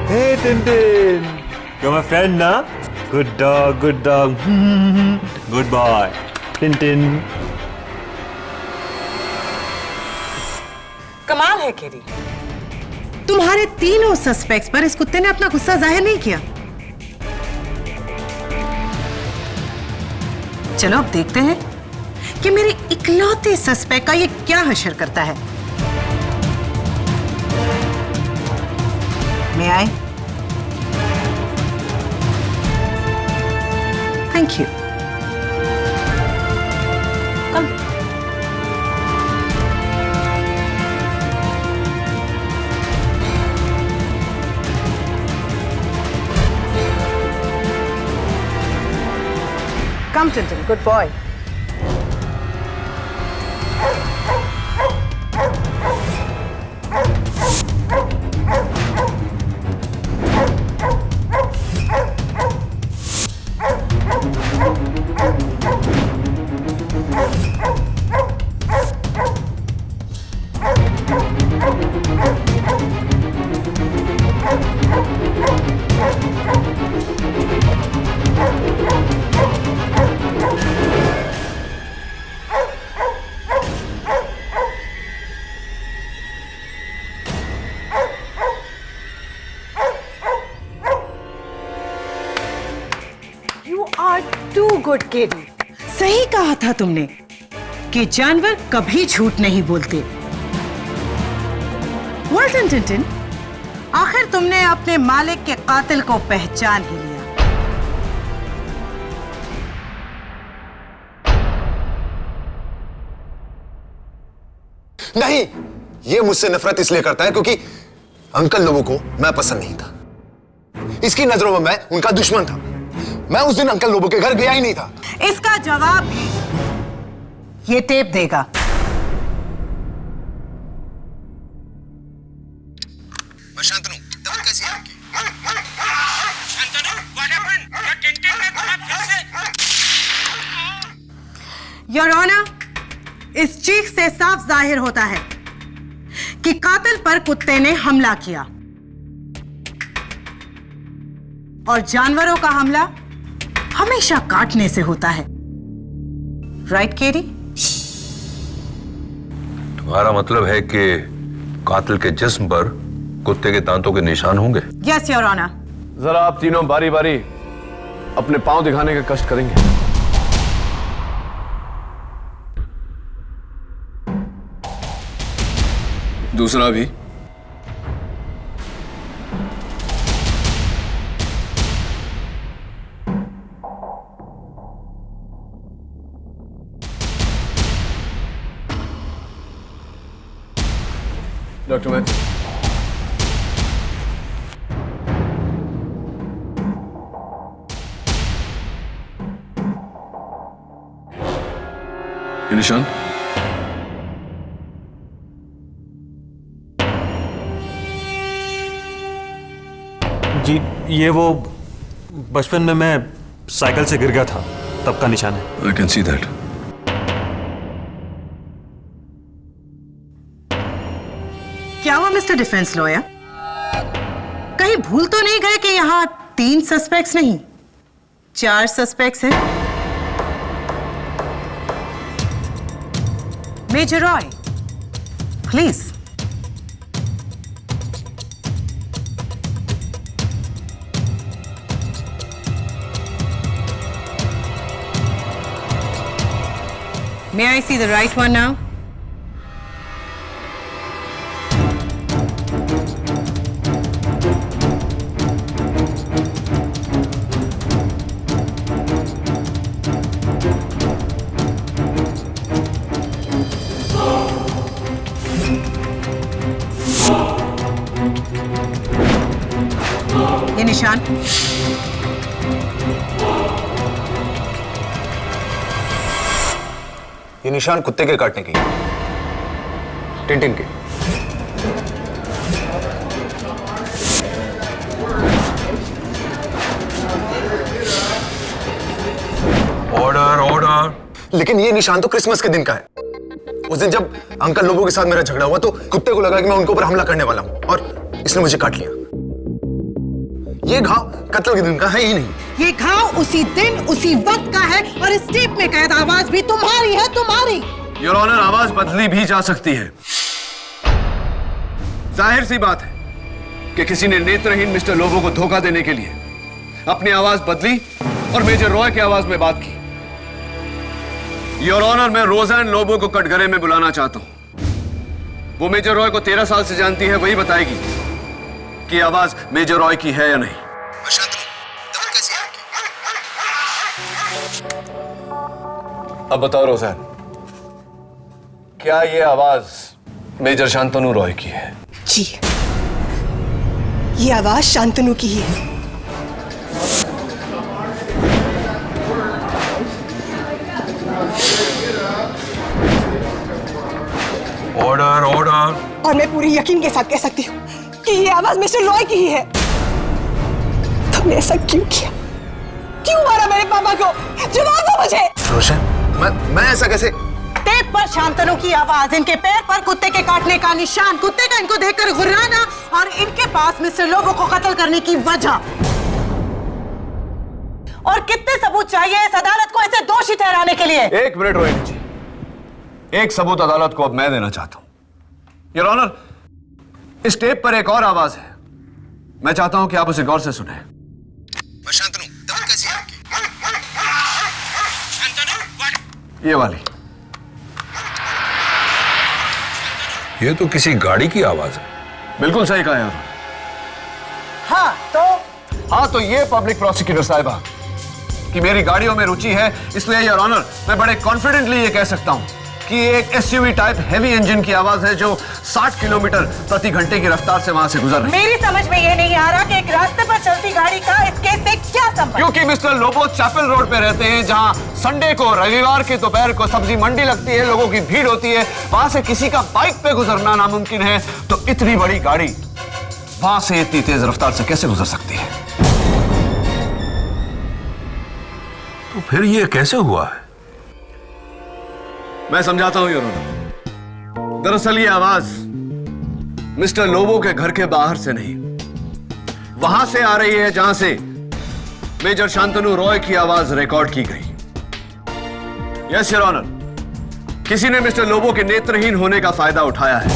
Hey Tintin, you're my friend ना? Good dog, good dog. Good boy. Tintin.
कमाल है केरी, तुम्हारे तीनों सस्पेक्ट्स पर इस कुत्ते ने अपना गुस्सा जाहिर नहीं किया। चलो अब देखते हैं कि मेरे इकलौते सस्पेक्ट का ये क्या हशर करता है। मैं आए? Thank you. Come. Come, Tintin, good boy. You are too good, Katie. सही कहा था तुमने कि जानवर कभी झूठ नहीं बोलते। Well done, Tintin. आखिर तुमने अपने मालिक के कातिल को पहचान ही लिया।
नहीं, ये मुझसे नफरत इसलिए करता है क्योंकि अंकल लोगों को मैं पसंद नहीं था। इसकी नजरों में मैं उनका दुश्मन था। मैं उस दिन अंकल लोगों के घर गया ही नहीं था।
इसका जवाब भी ये टेप देगा।
शांतनु, दवा कैसी है आपकी?
Shantanu, what happened? क्या टिंटिन ने तुम्हें फिर से?
योर ऑनर, इस चीख से साफ जाहिर होता है कि कातिल पर कुत्ते ने हमला किया और जानवरों का हमला हमेशा काटने से होता है। राइट केरी?
तुम्हारा मतलब है कि कातिल के जिस्म पर कुत्ते के दांतों के निशान होंगे?
Yes your honour.
जरा आप तीनों बारी बारी अपने पांव दिखाने का कष्ट करेंगे।
दूसरा भी।
डॉक्टर मैथ,
ये निशान?
जी, ये वो बचपन में मैं साइकिल से गिर गया था, तब का निशान है।
I can see that.
क्या हुआ मिस्टर डिफेंस लॉयर? कहीं भूल तो नहीं गए कि यहां 3 सस्पेक्ट्स नहीं 4 सस्पेक्ट्स हैं? Major Roy, please. May I see the right one now? ये निशान।
ये निशान कुत्ते के काटने की, टिंटिन के।
Order order.
लेकिन ये निशान तो क्रिसमस के दिन का है। उस दिन जब अंकल लोगों के साथ मेरा झगड़ा हुआ तो कुत्ते को लगा कि मैं उनके ऊपर हमला करने वाला हूं और इसने मुझे काट लिया। ये घाव कत्ल के दिन का है ही नहीं।
ये घाव उसी दिन उसी वक्त का है और इस टेप में कैद आवाज भी तुम्हारी है, तुम्हारी।
योर ऑनर, आवाज बदली भी जा सकती है। जाहिर सी बात है कि किसी ने नेत्रहीन मिस्टर लोबो को धोखा देने के लिए अपनी आवाज बदली और मेजर रॉय की आवाज में बात की। योर ऑनर, मैं रोज़ैन लोबो को कटघरे में बुलाना चाहता हूं। वो मेजर रॉय को 13 साल से जानती है, वही बताएगी कि आवाज मेजर रॉय की है या नहीं। अब बताओ रोज़ैन, क्या ये आवाज मेजर शांतनु रॉय की है?
जी, ये आवाज शांतनु की ही है।
Order order.
और मैं पूरी यकीन के साथ कह सकती हूँ कि ये आवाज मिस्टर रॉय की ही है। तुमने ऐसा क्यों किया? क्यों मारा मेरे पापा को? जवाब दो मुझे।
रोशन, मैं ऐसा कैसे?
टेप पर शांतनु की आवाज, इनके पैर पर कुत्ते के काटने का निशान, कुत्ते का इनको देखकर गुर्राना और इनके पास मिस्टर लोबो को कत्ल करने की वजह। और कितने सबूत चाहिए इस अदालत को इसे दोषी ठहराने के लिए?
1 मिनट रोहिणी जी, एक सबूत अदालत को अब मैं देना चाहता हूं। योर ऑनर, इस टेप पर एक और आवाज है। मैं चाहता हूं कि आप उसे गौर से सुने।
शांतनु, दवा कैसी है आपकी? ये वाली।
ये तो किसी गाड़ी की आवाज है।
बिल्कुल सही कहा यार। हाँ तो ये पब्लिक प्रोसिक्यूटर साहिबा कि मेरी गाड़ियों में रुचि है, इसलिए योर ऑनर मैं बड़े कॉन्फिडेंटली ये कह सकता हूँ कि एक एसयूवी टाइप हैवी इंजन की आवाज है जो 60 किलोमीटर प्रति घंटे की रफ्तार से वहां से गुजर रही है।
मेरी समझ में ये नहीं आ रहा कि एक रास्ते पर चलती गाड़ी का इस केस से क्या संबंध?
क्योंकि मिस्टर लोबो चैपल रोड पे रहते हैं, जहां संडे को, रविवार के दोपहर को सब्जी मंडी लगती है, लोगों की भीड़ होती है, वहां से किसी का बाइक पे गुजरना नामुमकिन है, तो इतनी बड़ी गाड़ी वहां से इतनी तेज रफ्तार से कैसे गुजर सकती है?
तो फिर ये कैसे हुआ है?
मैं समझाता हूं योर ऑनर। दरअसल ये आवाज मिस्टर लोबो के घर के बाहर से नहीं, वहां से आ रही है जहां से मेजर शांतनु रॉय की आवाज रिकॉर्ड की गई। यस योर ऑनर, किसी ने मिस्टर लोबो के नेत्रहीन होने का फायदा उठाया है।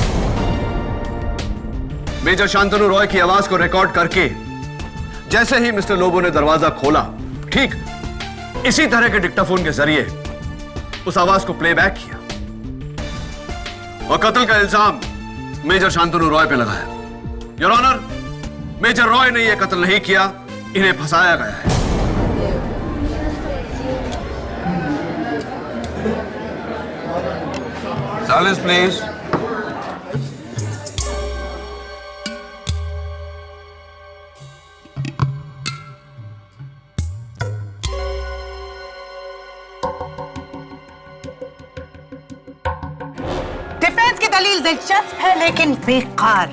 मेजर शांतनु रॉय की आवाज को रिकॉर्ड करके जैसे ही मिस्टर लोबो ने दरवाजा खोला, ठीक इसी तरह के डिक्टाफोन के जरिए उस आवाज को प्लेबैक किया और कत्ल का इल्जाम मेजर शांतनु रॉय पे लगाया। योर ऑनर, मेजर रॉय ने यह कत्ल नहीं किया, इन्हें फंसाया गया है।
Silence please.
डिफेंस की दलील दिलचस्प है लेकिन बेकार,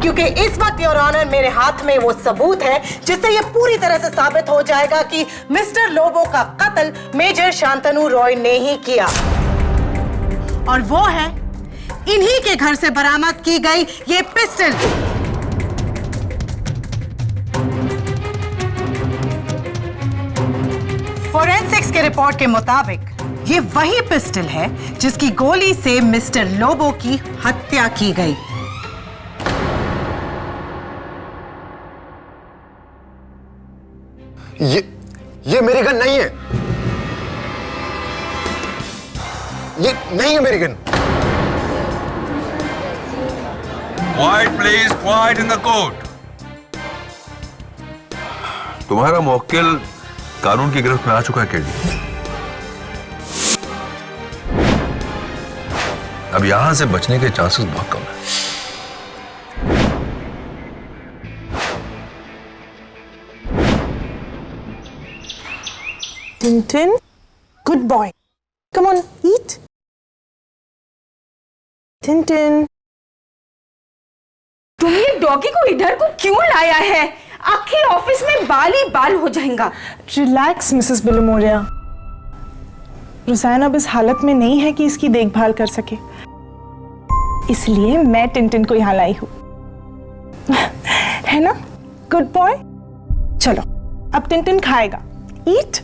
क्योंकि इस वक्त योर ऑनर मेरे हाथ में वो सबूत है जिससे ये पूरी तरह से साबित हो जाएगा कि मिस्टर लोबो का कत्ल मेजर शांतनु रॉय ने ही किया, और वो है इन्हीं के घर से बरामद की गई ये पिस्टल। फोरेंसिक्स के रिपोर्ट के मुताबिक ये वही पिस्टल है जिसकी गोली से मिस्टर लोबो की हत्या की गई।
ये मेरी गन नहीं है। ये नहीं है मेरी gun.
Quite please, quite in the court. तुम्हारा मुवक्किल कानून की गिरफ्त में आ चुका है केडी। अब यहां से बचने के चांसेस बहुत कम है।
Tintin, good boy. Come on, eat. Tintin.
तुम ये डॉगी को इधर को क्यों लाया है? आखिर ऑफिस में बाल ही बाल हो जाएगा।
Relax Mrs बिलोमोरिया। रुज़ाना अब इस हालत में नहीं है कि इसकी देखभाल कर सके, इसलिए मैं टिंटिन को यहाँ लाई हूँ। है ना? Good boy. चलो अब टिंटिन खाएगा। ईट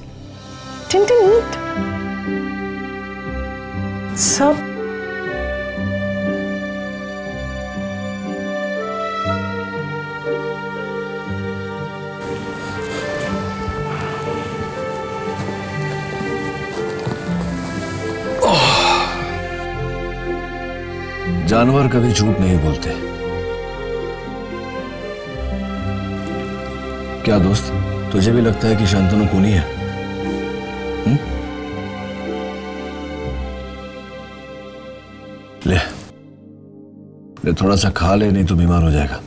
टिंटिन, ईट। सब
जानवर कभी झूठ नहीं बोलते। क्या दोस्त, तुझे भी लगता है कि शांतनु खूनी है? ले थोड़ा सा खा ले, नहीं तो बीमार हो जाएगा।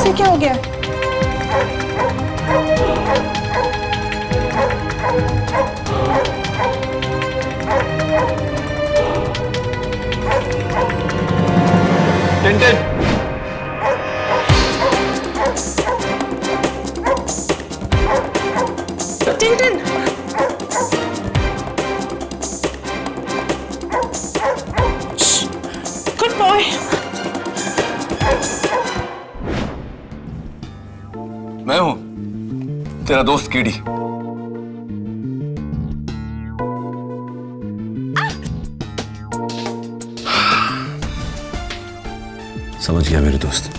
क्या हो गया? बाय।
मैं हूं तेरा दोस्त कीड़ी। समझ गया मेरे दोस्त,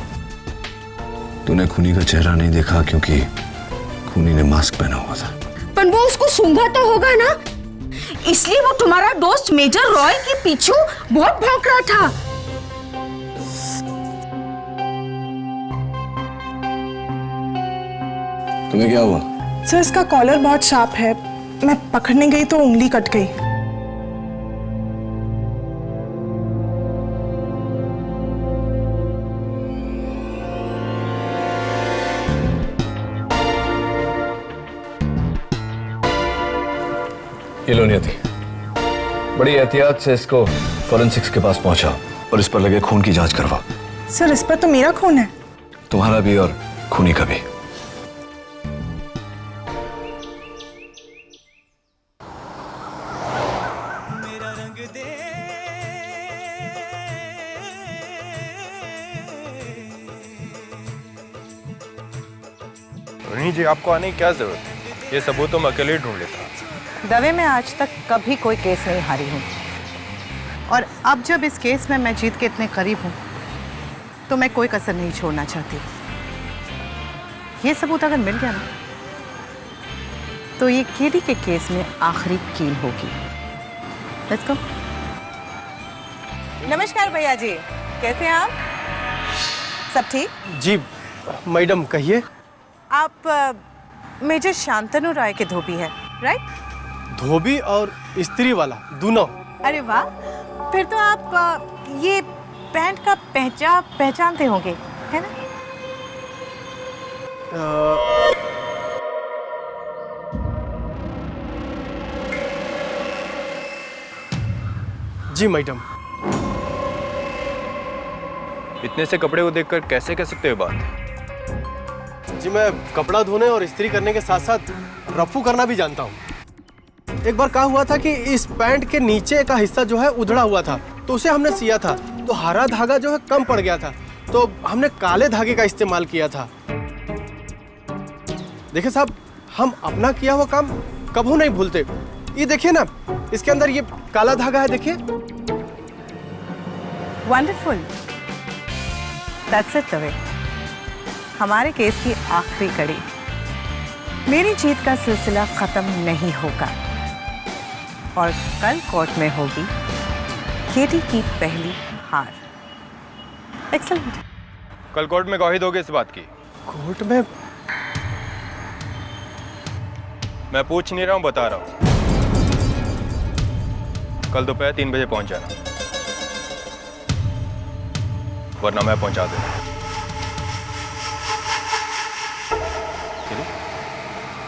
तूने खूनी का चेहरा नहीं देखा क्योंकि खूनी ने मास्क पहना हुआ था।
पर वो उसको सूंघा तो होगा ना, इसलिए वो तुम्हारा दोस्त मेजर रॉय के पीछे बहुत भौंक रहा था।
तुम्हें क्या हुआ?
सर इसका कॉलर बहुत शार्प है, मैं पकड़ने गई तो उंगली कट गई।
ये लो नियति, बड़ी एहतियात से इसको फॉरेंसिक्स के पास पहुंचा और इस पर लगे खून की जांच करवा।
सर इस पर तो मेरा खून है।
तुम्हारा भी और खूनी का भी।
रोहिणी जी, आपको आने की क्या जरूरत है? ये सबूत तो मैं अकेले ही ढूंढ लेता।
दवे में आज तक कभी कोई केस नहीं हारी हूँ, और अब जब इस केस में मैं जीत के इतने करीब हूँ तो मैं कोई कसर नहीं छोड़ना चाहती। ये सबूत अगर मिल गया ना तो ये केडी के केस में आखिरी कील होगी। Let's go. नमस्कार भैया जी, कैसे हैं आप? सब ठीक?
जी मैडम कहिए।
आप मेजर शांतनु राय के धोबी है, राइट?
धोबी और स्त्री वाला दोनों।
अरे वाह, फिर तो आप ये पैंट का पहचानते होंगे, है ना?
जी मैडम। इतने से कपड़े को देखकर कैसे कह सकते हो बात? जी मैं कपड़ा धोने और इस्त्री करने के साथ साथ रफू करना भी जानता हूँ। एक बार क्या हुआ था कि इस पैंट के नीचे का हिस्सा जो है उधड़ा हुआ था, तो उसे हमने सिया था तो हरा धागा जो है कम पड़ गया था, तो हमने काले धागे का इस्तेमाल किया था। देखिए साहब, हम अपना किया हुआ काम कभी नहीं भूलते। ये देखिए ना, इसके अंदर ये काला धागा है, देखिए।
Wonderful, that's it Dave. हमारे केस की आखिरी कड़ी, मेरी जीत का सिलसिला खत्म नहीं होगा और कल कोर्ट में होगी केडी की पहली हार। एक्सेलेंट।
कल कोर्ट में गवाही दोगे इस बात की? कोर्ट में? मैं पूछ नहीं रहा हूं, बता रहा हूं। कल दोपहर 3 बजे पहुंच जाना, वरना मैं पहुंचा दूंगा।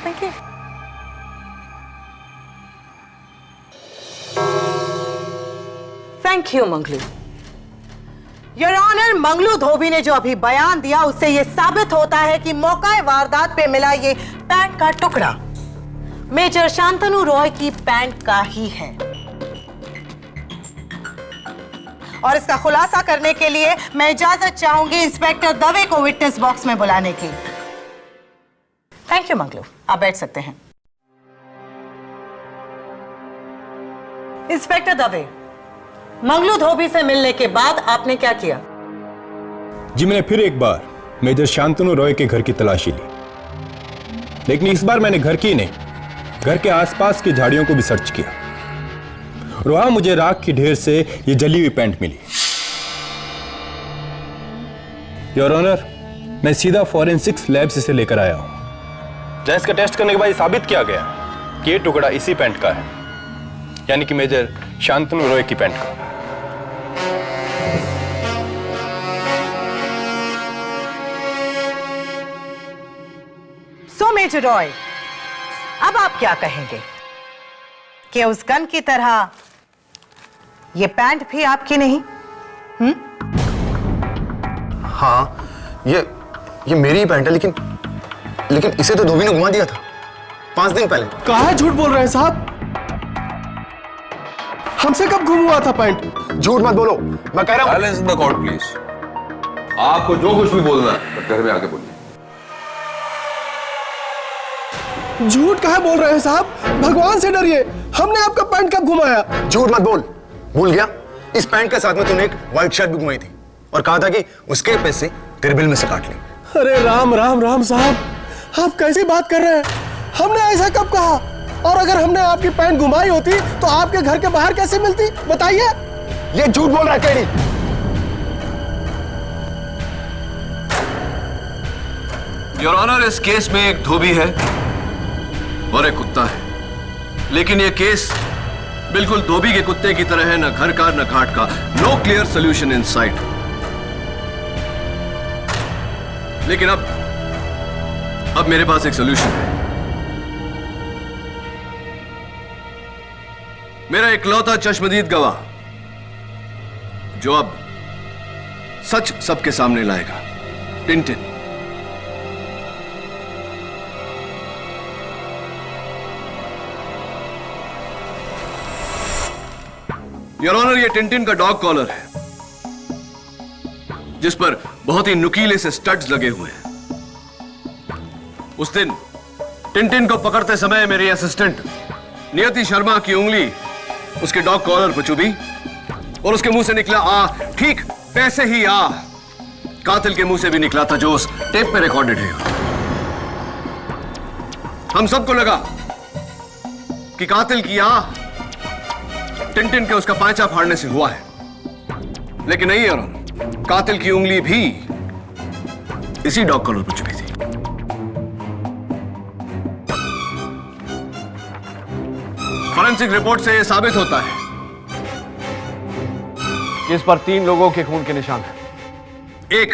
Thank you. Thank you Manglu. Your honour, Manglu धोबी ने जो अभी बयान दिया उससे यह साबित होता है कि मौका वारदात पे मिला ये पैंट का टुकड़ा मेजर शांतनु रॉय की पैंट का ही है। और इसका खुलासा करने के लिए मैं इजाजत चाहूंगी इंस्पेक्टर दवे को विटनेस बॉक्स में बुलाने की। थैंक यू मंगलू, आप बैठ सकते हैं। इंस्पेक्टर दवे, मंगलू धोबी से मिलने के बाद आपने क्या किया?
जी मैंने फिर एक बार मेजर शांतनु रॉय के घर की तलाशी ली, लेकिन इस बार मैंने घर की नहीं, घर के आसपास की झाड़ियों को भी सर्च किया और वहां मुझे राख की ढेर से ये जली हुई पैंट मिली। योर ऑनर, मैं सीधा फॉरेंसिक्स लैब से इसे लेकर आया हूं, जहां इसका टेस्ट करने के बाद ये साबित किया गया कि ये टुकड़ा इसी पैंट का है, यानी कि मेजर शांतनु रॉय की पैंट का।
सो मेजर रॉय, अब आप क्या कहेंगे कि उस गन की तरह ये पैंट भी आपकी नहीं?
हाँ, ये मेरी ही पैंट है, लेकिन इसे तो धोबी ने घुमा दिया था 5 दिन पहले।
कहाँ झूठ बोल रहे हैं साहब? हमसे कब गुम हुआ था पैंट?
झूठ मत बोलो, मैं कह रहा हूँ।
Silence in the court please. आपको जो कुछ भी बोलना है घर में आके बोलिए।
झूठ काहे बोल रहे हैं साहब? भगवान से डरिए, हमने आपका पैंट कब घुमाया?
झूठ मत बोल। भूल गया? इस पैंट के साथ में तूने एक व्हाइट शर्ट भी घुमाई थी और कहा था कि उसके पैसे तेरे बिल में से काट ले।
अरे राम राम राम साहब, आप कैसी बात कर रहे हैं? हमने ऐसा कब कहा? और अगर हमने आपकी पैंट घुमाई होती तो आपके घर के बाहर कैसे मिलती, बताइए।
ये झूठ बोल रहा है कैडी।
योर ऑनर, इस केस में एक धोबी है और एक कुत्ता है, लेकिन यह केस बिल्कुल धोबी के कुत्ते की तरह है, न घर का न घाट का। No clear solution in sight. लेकिन अब मेरे पास एक सोल्यूशन है। मेरा इकलौता चश्मदीद गवाह जो अब सच सबके सामने लाएगा, टिंटिन। योर ऑनर, ये टिंटिन का डॉग कॉलर है जिस पर बहुत ही नुकीले से स्टड्स लगे हुए हैं। उस दिन टिंटिन को पकड़ते समय मेरी असिस्टेंट नियति शर्मा की उंगली उसके डॉग कॉलर पर चुभी और उसके मुंह से निकला आ, ठीक वैसे ही आ कातिल के मुंह से भी निकला था जो उस टेप में रिकॉर्डेड है। हम सबको लगा कि कातिल की आ टिंटिन के उसका पांचा फाड़ने से हुआ है, लेकिन नहीं यार, कातिल की उंगली भी इसी डॉग कॉलर पर चुभी थी। फॉरेंसिक रिपोर्ट से यह साबित होता है कि इस पर 3 लोगों के खून के निशान हैं। 1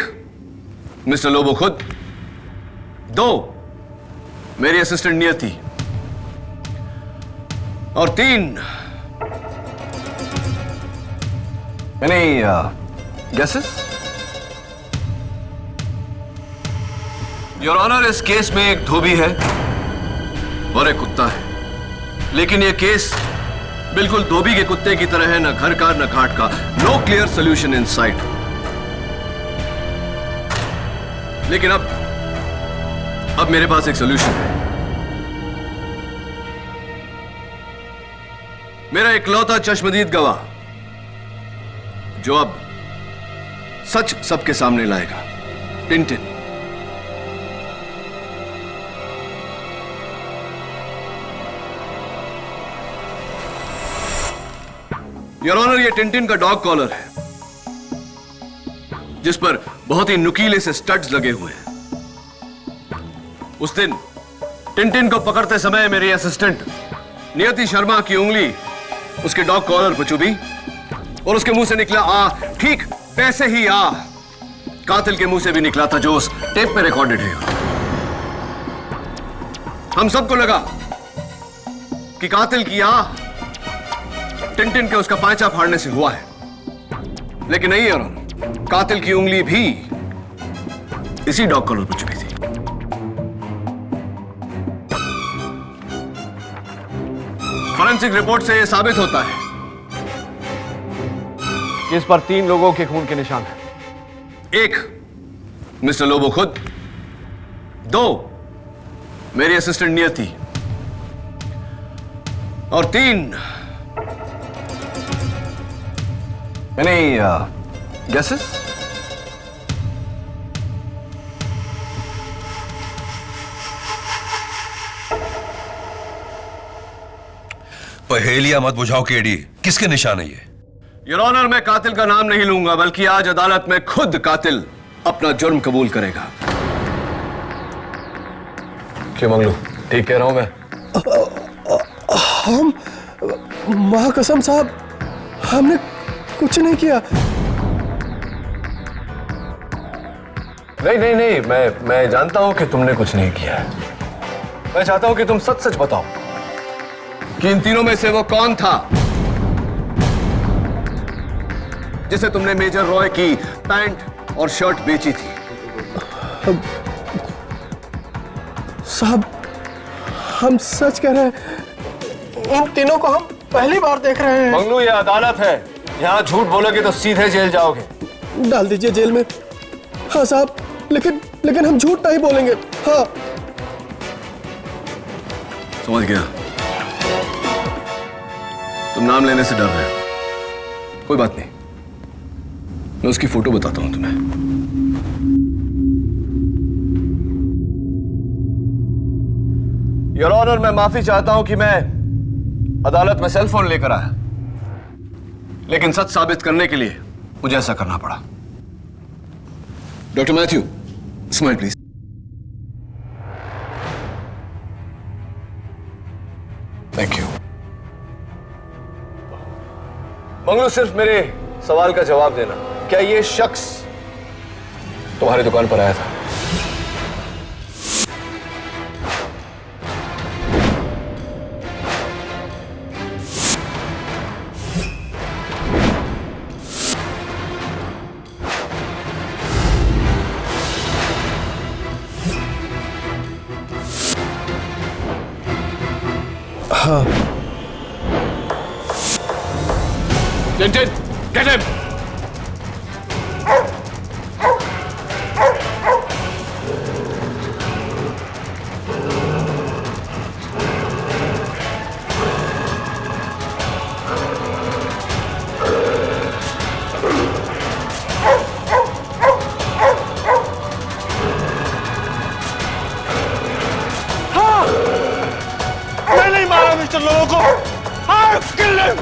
मिस्टर लोबो खुद, 2 मेरी असिस्टेंट नियति और 3 Any guesses? योर ऑनर, इस केस में एक धोबी है और एक कुत्ता है, लेकिन यह केस बिल्कुल धोबी के कुत्ते की तरह है, न घर का न घाट का। No clear solution in sight. लेकिन अब मेरे पास एक सोल्यूशन है। मेरा इकलौता चश्मदीद गवाह जो अब सच सबके सामने लाएगा, टिंटिन। योर ऑनर, ये टिंटिन का डॉग कॉलर है जिस पर बहुत ही नुकीले से स्टड्स लगे हुए हैं। उस दिन टिंटिन को पकड़ते समय मेरी असिस्टेंट नियति शर्मा की उंगली उसके डॉग कॉलर पर चुभी और उसके मुंह से निकला आ, ठीक वैसे ही आ कातिल के मुंह से भी निकला था जो उस टेप में रिकॉर्डेड है। हम सबको लगा कि कातिल की आ टिंटिन के उसका पांचा फाड़ने से हुआ है, लेकिन नहीं यार, कातिल की उंगली भी इसी डॉग कॉलर पर चुभी थी। फॉरेंसिक रिपोर्ट से यह साबित होता है कि इस पर 3 लोगों के खून के निशान हैं। 1 मिस्टर लोबो खुद, 2 मेरी असिस्टेंट नियति और 3 Any guesses?
पहेलियां मत बुझाओ केडी, किसके निशान है ये?
योर ऑनर, मैं कातिल का नाम नहीं लूंगा, बल्कि आज अदालत में खुद कातिल अपना जुर्म कबूल करेगा। क्यों मंगलू, ठीक कह रहा हूं मैं?
हम मां कसम साहब, हमने कुछ नहीं किया।
नहीं, मैं जानता हूं कि तुमने कुछ नहीं किया। मैं चाहता हूं कि तुम सच सच बताओ कि इन तीनों में से वो कौन था जिसे तुमने मेजर रॉय की पैंट और शर्ट बेची थी।
साहब, हम सच कह रहे हैं, इन तीनों को
पहली बार देख रहे हैं।
मंगलू, ये अदालत है, यहाँ झूठ बोलोगे तो सीधे जेल जाओगे।
डाल दीजिए जेल में। हाँ साहब, लेकिन हम झूठ नहीं बोलेंगे। हाँ।
समझ गया, तुम नाम लेने से डर रहे हो। कोई बात नहीं, मैं उसकी फोटो बताता हूं तुम्हें। योर ऑनर, मैं माफी चाहता हूं कि मैं अदालत में सेल फोन लेकर आया, लेकिन सच साबित करने के लिए मुझे ऐसा करना पड़ा। Doctor Matthew, smile please. Thank you. Manglu, सिर्फ मेरे सवाल का जवाब देना, क्या ये शख्स तुम्हारी दुकान पर आया था?
हाँ।
Tintin, get him!
हाँ! मैं नहीं मारा मिस्टर लोगों को। हाँ, kill him!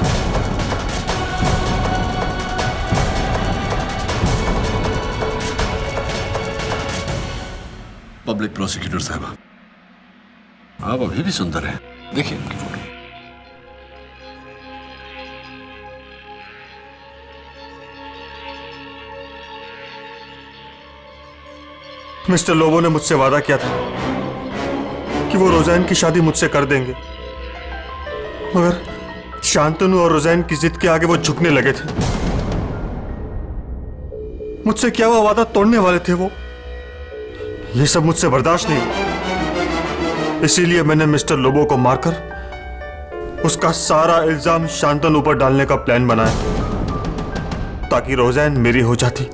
पब्लिक प्रोसिक्यूटर साहब, आप अभी भी सुंदर हैं। देखिए उनकी फोटो।
मिस्टर लोबो ने मुझसे वादा किया था कि वो रोज़ैन की शादी मुझसे कर देंगे, मगर शांतनु और रोज़ैन की जिद के आगे वो झुकने लगे थे। मुझसे क्या वो वादा तोड़ने वाले थे वो। ये सब मुझसे बर्दाश्त नहीं हुआ, इसीलिए मैंने मिस्टर लोबो को मारकर उसका सारा इल्जाम शांतनु पर डालने का प्लान बनाया ताकि रोज़ैन मेरी हो जाती।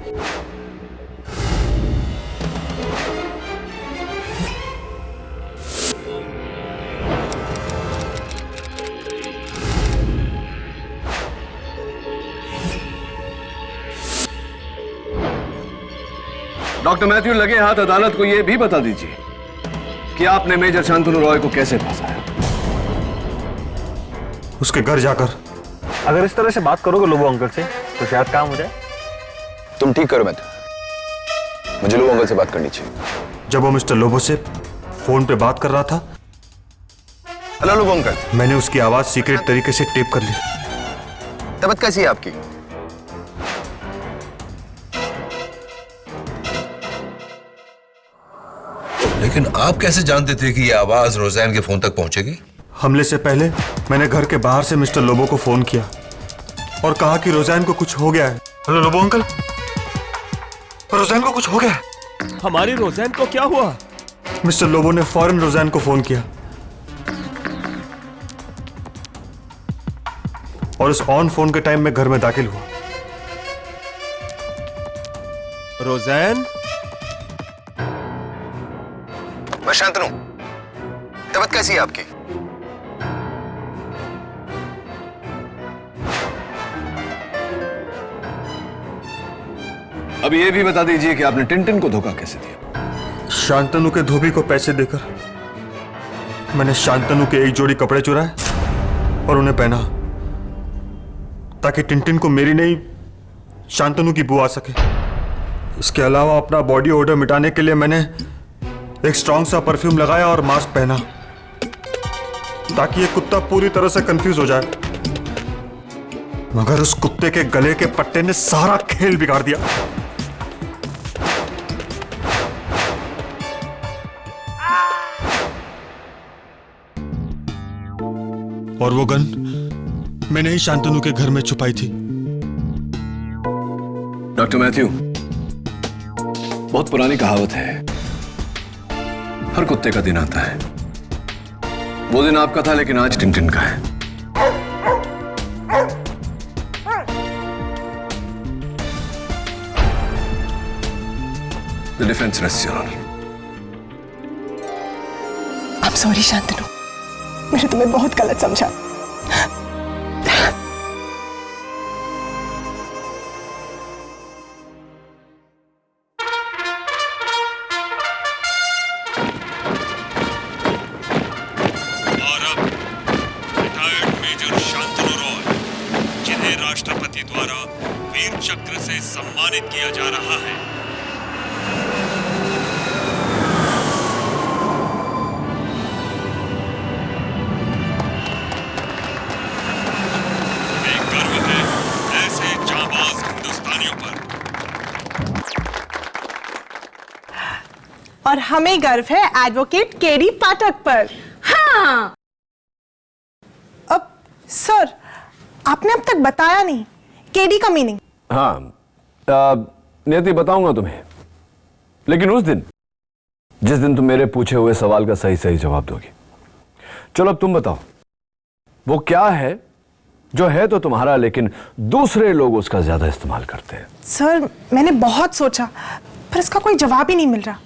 डॉक्टर मैथ्यू, लगे हाथ अदालत को यह भी बता दीजिए कि आपने मेजर शांतनु रॉय को कैसे फंसाया।
उसके घर जाकर।
अगर इस तरह से बात करोगे लोबो अंकल से तो शायद काम हो जाए।
तुम ठीक करो मैथ्यू, मुझे लोबो अंकल से बात करनी चाहिए।
जब वो मिस्टर लोबो से फोन पे बात कर रहा था,
हेलो लोबो अंकल,
मैंने उसकी आवाज सीक्रेट तरीके से टेप कर ली।
तबीयत कैसी है आपकी?
लेकिन आप कैसे जानते थे कि यह आवाज रोज़ैन के फोन तक पहुंचेगी?
हमले से पहले मैंने घर के बाहर से मिस्टर लोबो को फोन किया और कहा कि रोज़ैन को कुछ हो गया है। हेलो लोबो अंकल, रोज़ैन को कुछ हो गया है। हमारी रोज़ैन को क्या हुआ? मिस्टर लोबो ने फौरन रोज़ैन को फोन किया और उस ऑन फोन के टाइम में घर में दाखिल हुआ। रोज़ैन,
मैं शांतनु, तबीयत कैसी है आपकी?
अब ये भी बता दीजिए कि आपने टिंटिन को धोखा कैसे दिया?
शांतनु के धोबी को पैसे देकर मैंने शांतनु के एक जोड़ी कपड़े चुराए और उन्हें पहना ताकि टिंटिन को मेरी नहीं शांतनु की बू आ सके। इसके अलावा अपना बॉडी ओडर मिटाने के लिए मैंने एक स्ट्रॉन्ग सा परफ्यूम लगाया और मास्क पहना ताकि ये कुत्ता पूरी तरह से कंफ्यूज हो जाए, मगर उस कुत्ते के गले के पट्टे ने सारा खेल बिगाड़ दिया। और वो गन मैंने ही शांतनु के घर में छुपाई थी।
डॉक्टर मैथ्यू, बहुत पुरानी कहावत है, हर कुत्ते का दिन आता है। वो दिन आपका था लेकिन आज टिंटिन का है।
The defense rests, Your Honor.
I'm sorry Shantanu, मैंने तुम्हें बहुत गलत समझा।
और अब रिटायर्ड मेजर शांतनु रॉय, जिन्हें राष्ट्रपति द्वारा वीर चक्र से सम्मानित किया जा रहा है। एक गर्व है ऐसे जांबाज हिंदुस्तानियों पर।
और हमें गर्व है एडवोकेट केडी पाठक पर। हाँ। अब सर, आपने अब तक बताया नहीं केडी का मीनिंग।
हाँ, नियति बताऊंगा तुम्हें, लेकिन उस दिन जिस दिन तुम मेरे पूछे हुए सवाल का सही सही जवाब दोगी। चलो अब तुम बताओ, वो क्या है जो है तो तुम्हारा लेकिन दूसरे लोग उसका ज्यादा इस्तेमाल करते हैं?
सर, मैंने बहुत सोचा पर इसका कोई जवाब ही नहीं मिल रहा।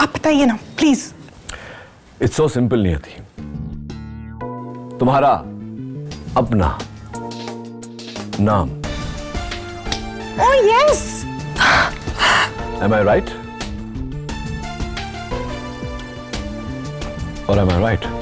आप बताइए ना प्लीज।
इट्स सो सिंपल नियति, तुम्हारा अपना नाम।
Oh yes.
Am I right? Or am I right?